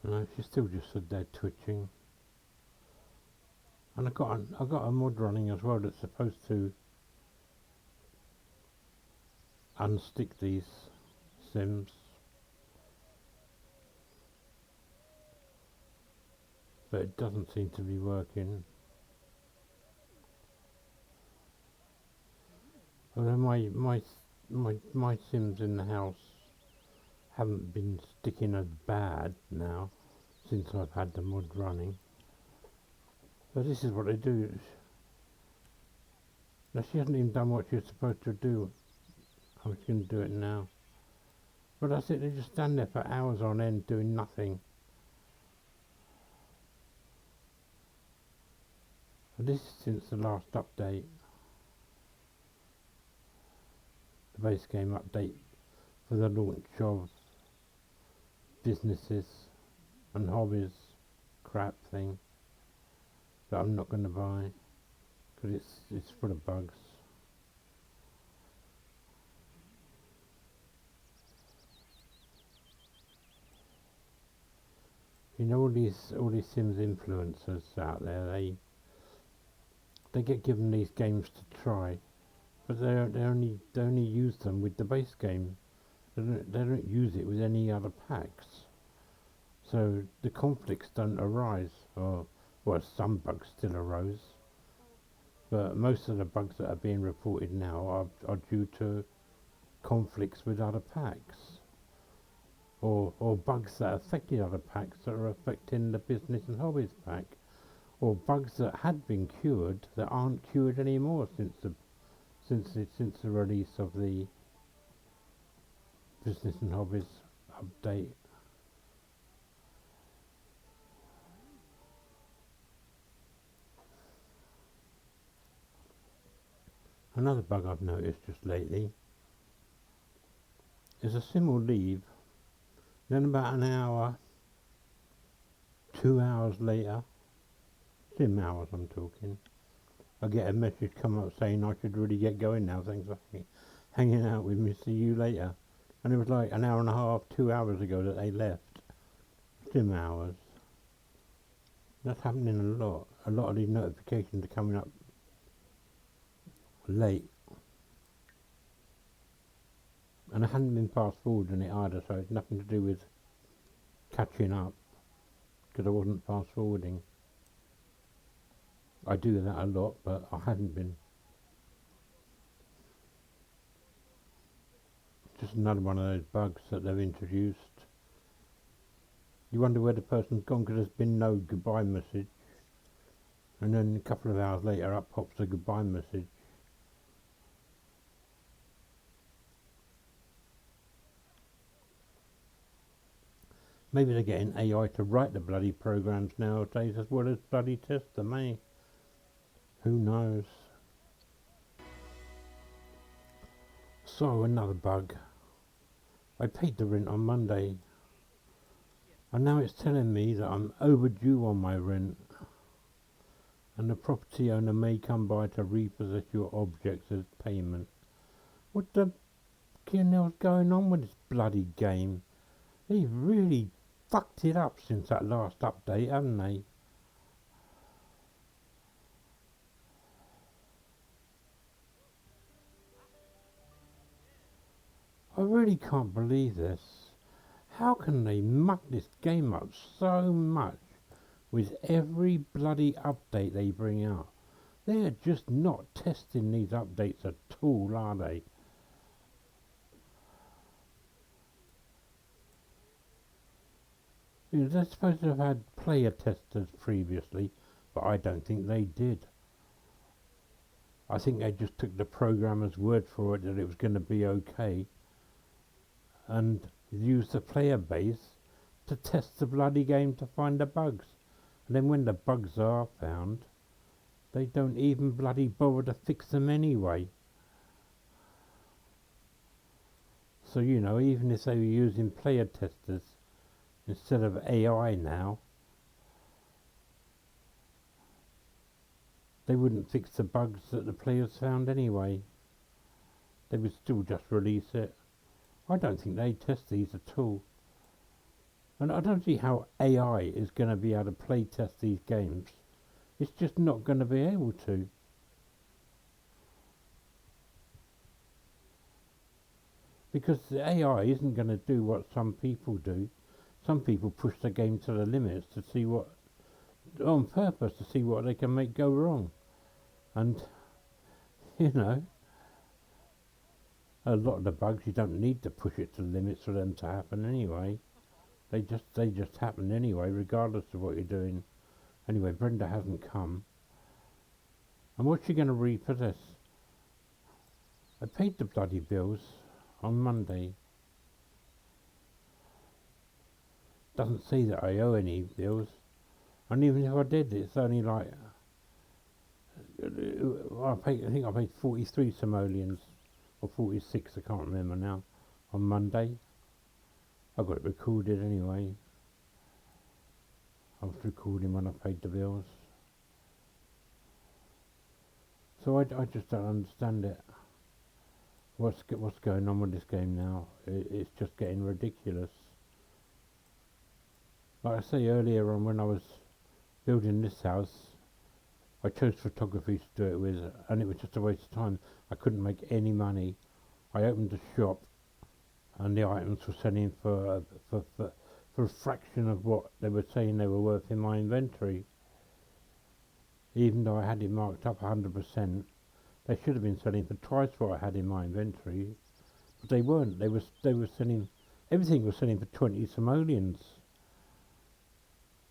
No, she still just stood there twitching. And I got a mod running as well that's supposed to unstick these sims, but it doesn't seem to be working. Although my sims in the house haven't been sticking as bad now since I've had the mod running. But this is what they do. Now she hasn't even done what she was supposed to do. I'm just going to do it now. But that's it, they just stand there for hours on end doing nothing. And this is since the last update. The base game update for the launch of businesses and hobbies crap thing that I'm not going to buy because it's full of bugs. You know, all these Sims influencers out there, they get given these games to try, but they only use them with the base game. They don't use it with any other packs, so the conflicts don't arise. Or well, some bugs still arose, but most of the bugs that are being reported now are due to conflicts with other packs, or bugs that affected other packs that are affecting the business and hobbies pack, or bugs that had been cured that aren't cured anymore since the release of the business and hobbies update. Another bug I've noticed just lately is a sim will leave, then about an hour, 2 hours later, sim hours I'm talking, I get a message come up saying I should really get going now, thanks for hanging out with me, see you later. And it was like an hour and a half, 2 hours ago that they left. Sim hours. That's happening a lot. A lot of these notifications are coming up late. And I hadn't been fast forwarding it either, so it's nothing to do with catching up, because I wasn't fast forwarding. I do that a lot, but I hadn't been. Just another one of those bugs that they've introduced. You wonder where the person's gone because there's been no goodbye message, and then a couple of hours later up pops a goodbye message. Maybe they're getting AI to write the bloody programs nowadays as well as bloody test them, eh? Who knows? So another bug. I paid the rent on Monday, and now it's telling me that I'm overdue on my rent, and the property owner may come by to repossess your objects as payment. What the hell's going on with this bloody game? They've really fucked it up since that last update, haven't they? I really can't believe this. How can they muck this game up so much with every bloody update they bring out? They're just not testing these updates at all, are they? You know, they're supposed to have had player testers previously, but I don't think they did. I think they just took the programmer's word for it that it was going to be okay, and used the player base to test the bloody game to find the bugs. And then when the bugs are found, they don't even bloody bother to fix them anyway. So, you know, even if they were using player testers instead of AI now, they wouldn't fix the bugs that the players found anyway. They would still just release it. I don't think they test these at all. And I don't see how AI is going to be able to play test these games. It's just not going to be able to. Because the AI isn't going to do what some people do. Some people push the game to the limits to see what, on purpose, to see what they can make go wrong. And, you know, a lot of the bugs you don't need to push it to the limits for them to happen anyway. They just happen anyway, regardless of what you're doing. Anyway, Brenda hasn't come. And what's she going to repossess? I paid the bloody bills on Monday. Doesn't say that I owe any bills. And even if I did, it's only like, I think I paid 43 simoleons, or 46, I can't remember now, on Monday. I got it recorded anyway. I was recording when I paid the bills. So I just don't understand it. What's going on with this game now? It's just getting ridiculous. Like I say earlier on, when I was building this house, I chose photography to do it with, and it was just a waste of time. I couldn't make any money. I opened a shop, and the items were selling for a fraction of what they were saying they were worth in my inventory. Even though I had it marked up 100%, they should have been selling for twice what I had in my inventory, but they weren't. They were selling, everything was selling for 20 simoleons.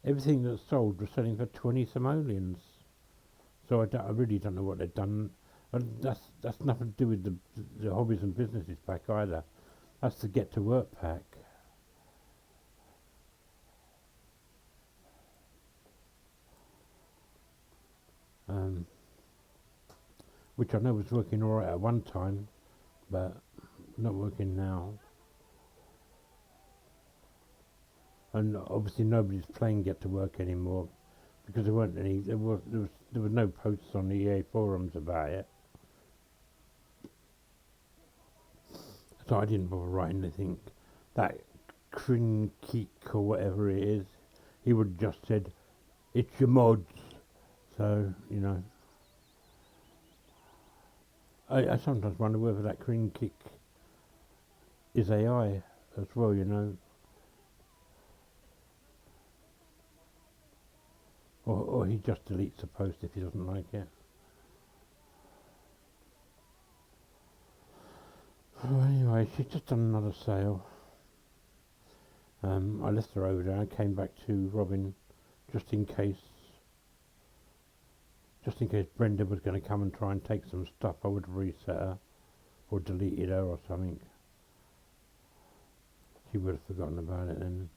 Everything that sold was selling for 20 simoleons. So I really don't know what they've done. And that's nothing to do with the hobbies and businesses pack either. That's the get to work pack. Which I know was working alright at one time, but not working now. And obviously nobody's playing Get to Work anymore, because there weren't any. There were no posts on the EA forums about it, so I didn't bother writing anything. That Krinkeek or whatever it is, he would have just said, "It's your mods." So you know, I sometimes wonder whether that Krinkeek is AI as well. You know. Or he just deletes a post if he doesn't like it. Oh, anyway, she's just done another sale. I left her over there. I came back to Robin just in case Brenda was going to come and try and take some stuff. I would have reset her or deleted her or something. She would have forgotten about it then.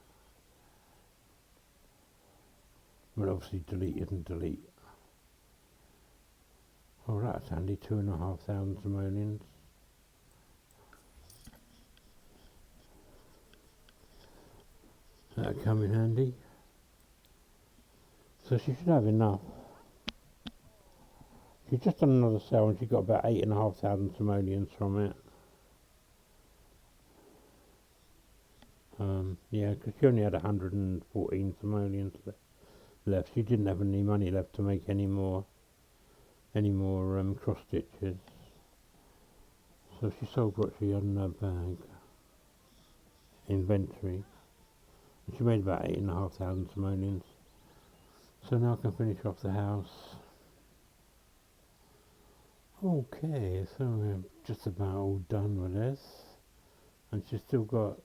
But obviously delete isn't delete. Oh, that's handy, 2,500 simoleons. That'll come in handy. So she should have enough. She's just done another sale and she got about 8,500 simoleons from it. Yeah, because she only had 114 simoleons left. She didn't have any money left to make any more cross stitches. So she sold what she had in her bag, inventory, and she made about 8,500 simoleons. So now I can finish off the house. Okay, so we're just about all done with this, and she's still got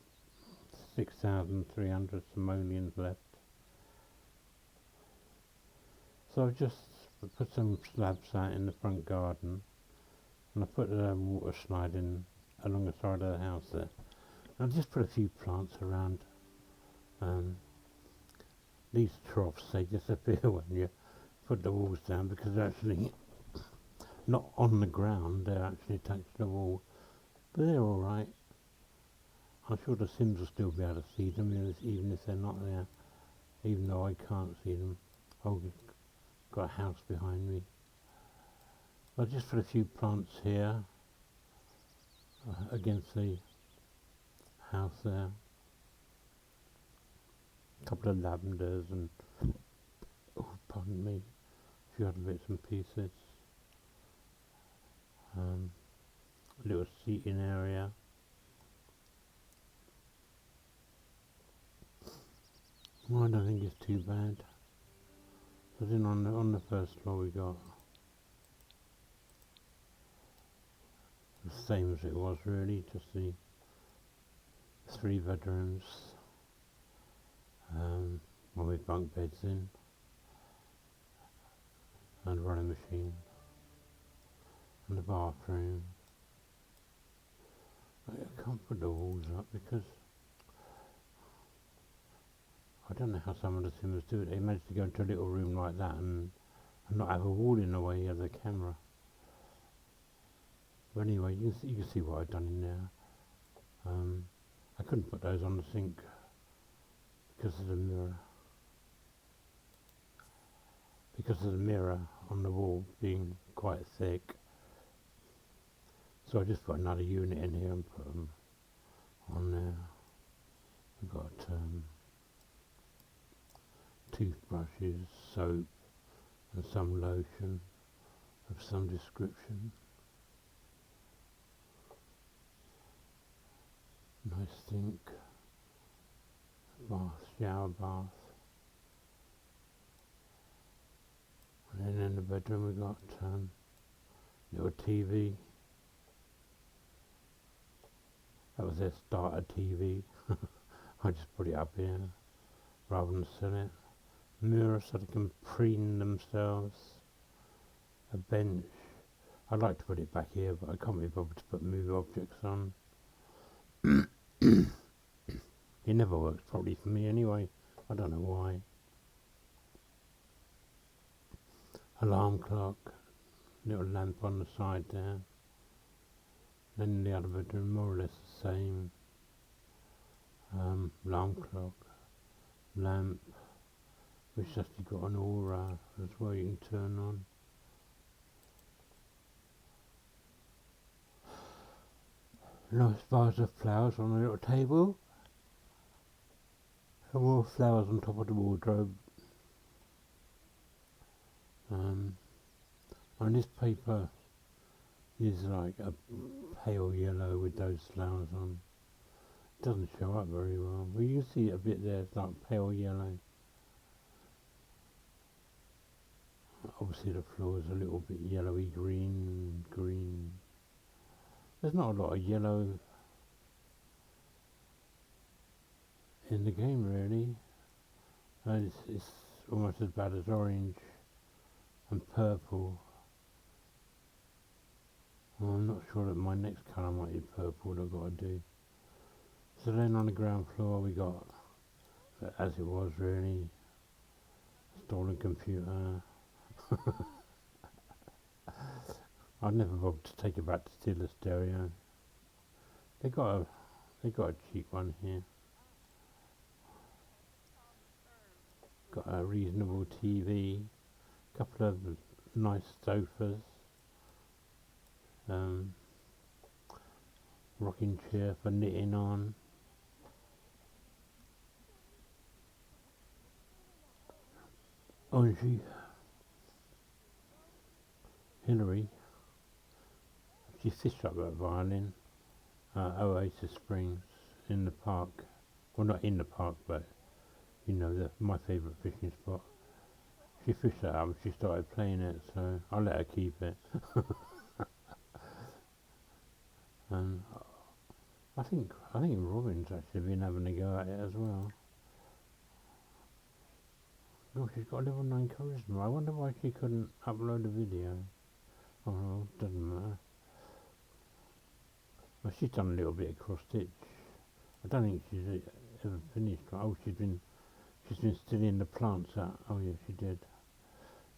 6,300 simoleons left. So I just put some slabs out in the front garden, and I put a water slide in along the side of the house there. And I just put a few plants around. Um, these troughs, they disappear when you put the walls down because they're actually not on the ground, they're actually attached to the wall. But they're alright. I'm sure the Sims will still be able to see them even if they're not there, even though I can't see them. Oh, got a house behind me. I just put a few plants here against the house there. A couple of lavenders and, oh, pardon me, a few other bits and pieces. A little seating area. Well, I don't think it's too bad. So then on the first floor we got the same as it was really, just the 3 bedrooms, one with bunk beds in, and a running machine, and the bathroom. I can't put the walls up because I don't know how some of the Sims do it. They manage to go into a little room like that and not have a wall in the way of the camera. But anyway, you can see what I've done in there. I couldn't put those on the sink because of the mirror. Because of the mirror on the wall being quite thick. So I just put another unit in here and put them on there. We've got toothbrushes, soap, and some lotion of some description. Nice sink, bath, shower bath. And then in the bedroom we got little TV. That was their starter TV. I just put it up here rather than sell it. Mirror so they can preen themselves. A bench. I'd like to put it back here, but I can't be bothered to put move objects on. It never works properly for me anyway. I don't know why. Alarm clock. Little lamp on the side there. Then in the other bedroom, more or less the same. Alarm clock, lamp, which just got an aura as well you can turn on. Nice vase of flowers on a little table. Some more flowers on top of the wardrobe. And this paper is like a pale yellow with those flowers on. It doesn't show up very well. Well, you see it a bit there, it's like pale yellow. Obviously the floor is a little bit yellowy green. There's not a lot of yellow in the game really. It's almost as bad as orange and purple. Well, I'm not sure that my next colour might be purple that I've got to do. So then on the ground floor we got, as it was really, stolen computer. I'd never bothered to take it back to steal the stereo. They got a cheap one here. Got a reasonable TV, couple of nice sofas, rocking chair for knitting on. Angie, Hillary, she fished up that violin, Oasis Springs, in the park. Well, not in the park, but you know, my favourite fishing spot. She fished that up and she started playing it, so I let her keep it. And I think Robin's actually been having a go at it as well. Gosh, she's got a level 9 charisma. I wonder why she couldn't upload a video. Oh, well, doesn't matter. Well, she's done a little bit of cross stitch. I don't think she's ever finished. Oh, she's been stealing the plants out. Oh yeah, she did.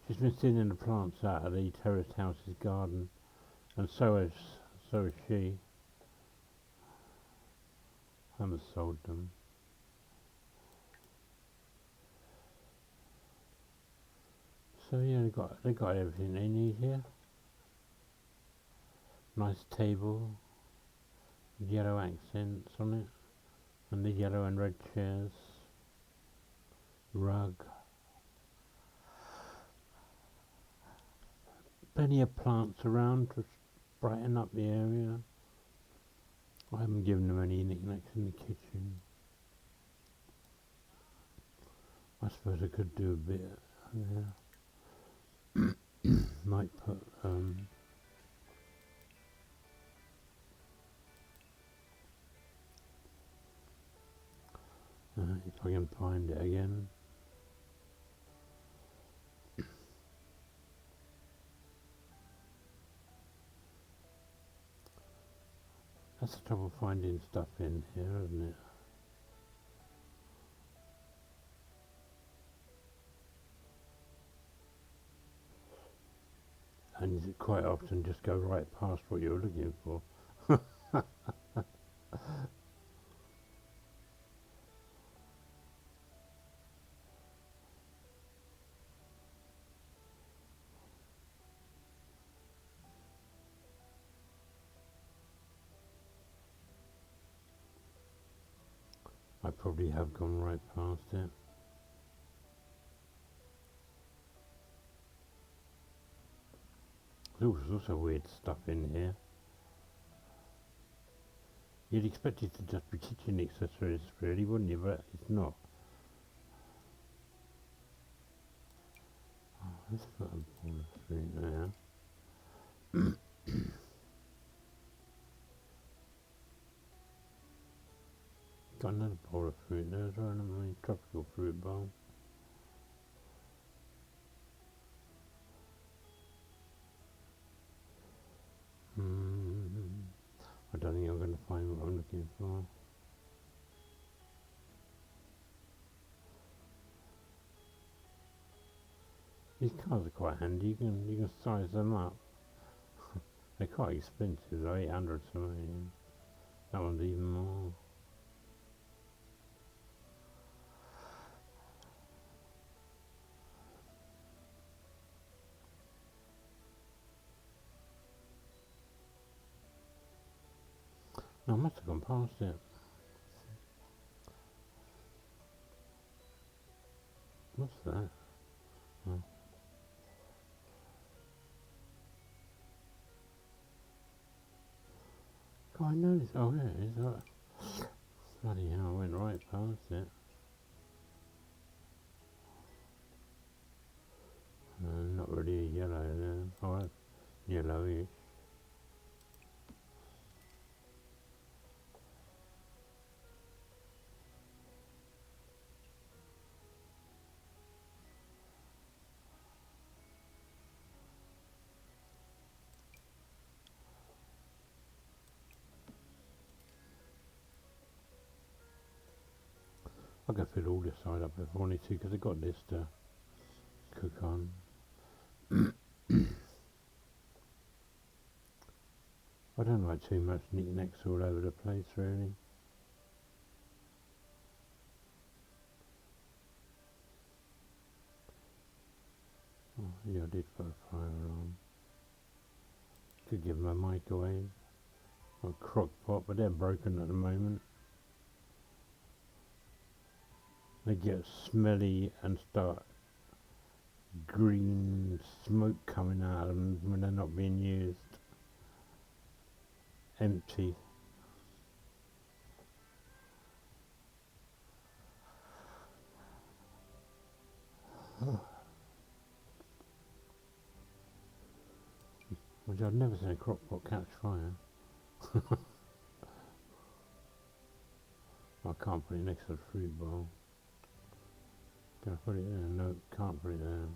She's been stealing the plants out of the terraced house's garden, and so is she. I haven't sold them. So yeah, they got everything they need here. Nice table, yellow accents on it, and the yellow and red chairs. Rug. Plenty of plants around to brighten up the area. I haven't given them any knickknacks in the kitchen. I suppose I could do a bit there. Might put if I can find it again. That's the trouble finding stuff in here, isn't it? And you quite often just go right past what you're looking for. I probably have gone right past it. There's also weird stuff in here. You'd expect it to just be kitchen accessories, really, wouldn't you? But it's not. Oh, let's put a ball of fruit there. Got another bowl of fruit there as well, haven't we? Tropical fruit bowl. I don't think I'm going to find what I'm looking for. These cars are quite handy. You can size them up. They're quite expensive though, 800 something. That one's even more. No, I must have gone past it. What's that? Oh. God, I know this. Oh, yeah, it is. Bloody hell, I went right past it. Not really a yellow there. Oh, that's yellowish. I can fill all this side up if I wanted to, because I've got this to cook on. I don't like too much knickknacks all over the place, really. Oh, yeah, I did put a fire on. Could give them a microwave or a crock pot, but they're broken at the moment. They get smelly and start green smoke coming out of them when they're not being used. Empty. Which I've never seen a crock pot catch fire. I can't put it next to the fruit bowl. Can I put it there? No, can't put it there.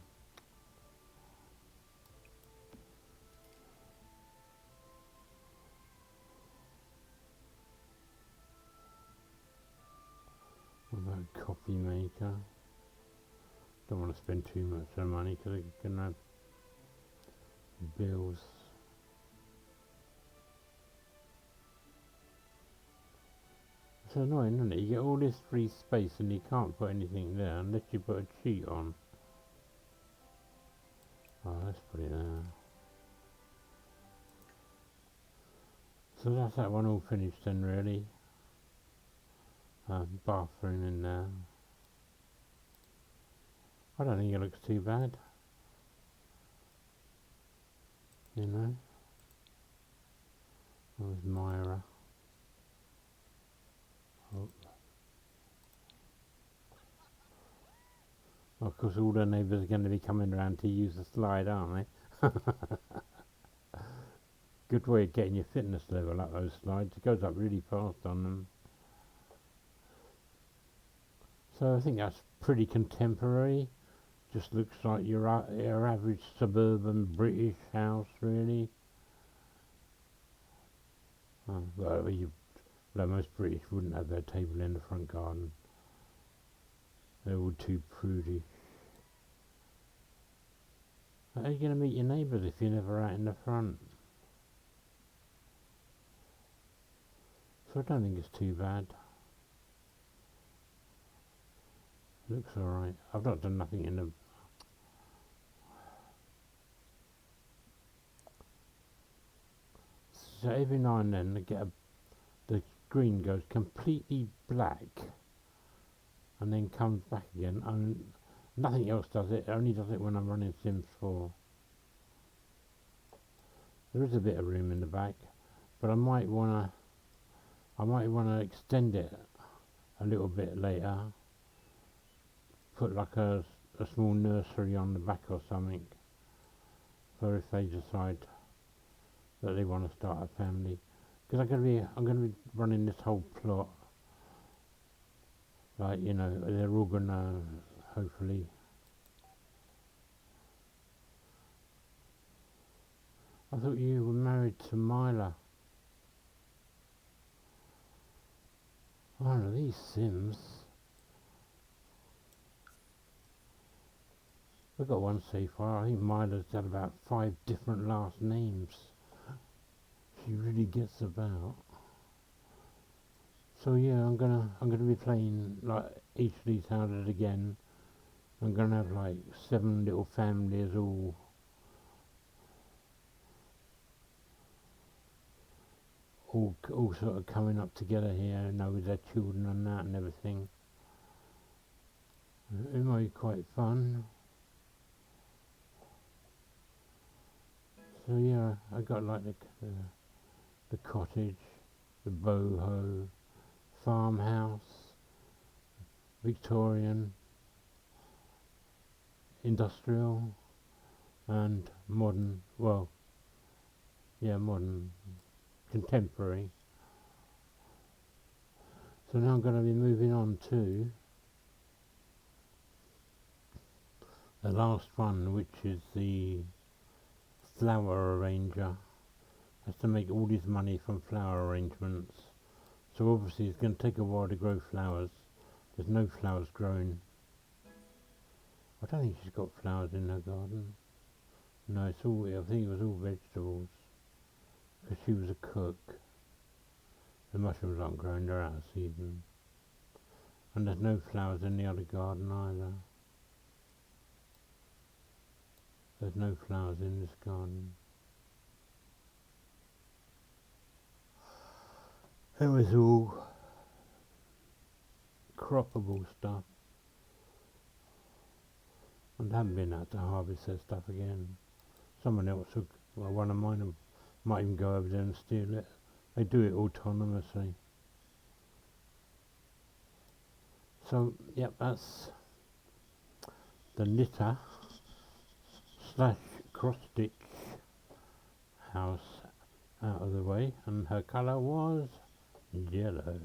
What about a coffee maker? Don't want to spend too much of money because I'm going to have bills. It's annoying, isn't it? You get all this free space and you can't put anything there unless you put a cheat on. Oh, let's put it there. So that's that one all finished then, really. Bathroom in there. I don't think it looks too bad. You know. There's Myra. Oh. Of course, all the neighbours are going to be coming around to use the slide, aren't they? Good way of getting your fitness level up, those slides. It goes up really fast on them. So I think that's pretty contemporary. Just looks like your average suburban British house, really. Well, most British wouldn't have their table in the front garden. They're all too prudish. How are you going to meet your neighbours if you're never out in the front? So I don't think it's too bad. Looks alright. I've not done nothing in the... So every now and then the screen goes completely black and then comes back again, and nothing else does it. It only does it when I'm running Sims 4. There is a bit of room in the back, but I might wanna extend it a little bit later. Put like a small nursery on the back or something, for if they decide that they want to start a family. Because I'm gonna be running this whole plot. Like, you know, they're all gonna hopefully. I thought you were married to Myla. I don't know, these Sims. We've got one so far. I think Myla's had about 5 different last names. She really gets about. So yeah, I'm gonna be playing like each of these houses again. I'm gonna have like 7 little families all sort of coming up together here, you know, with their children and that and everything. It might be quite fun. So yeah, I got like the cottage, the boho, farmhouse, Victorian, industrial, and modern. Well, yeah, modern, contemporary. So now I'm going to be moving on to the last one, which is the flower arranger. Has to make all his money from flower arrangements. So obviously it's going to take a while to grow flowers. There's no flowers growing. I don't think she's got flowers in her garden. No, it's all, I think it was all vegetables. Because she was a cook. The mushrooms aren't growing, they're out of season. And there's no flowers in the other garden either. There's no flowers in this garden. It was all croppable stuff. And I haven't been out to harvest their stuff again. Someone else took, well, one of mine might even go over there and steal it. They do it autonomously. So, yep, that's the knitter slash cross stitch house out of the way, and her colour was yellow.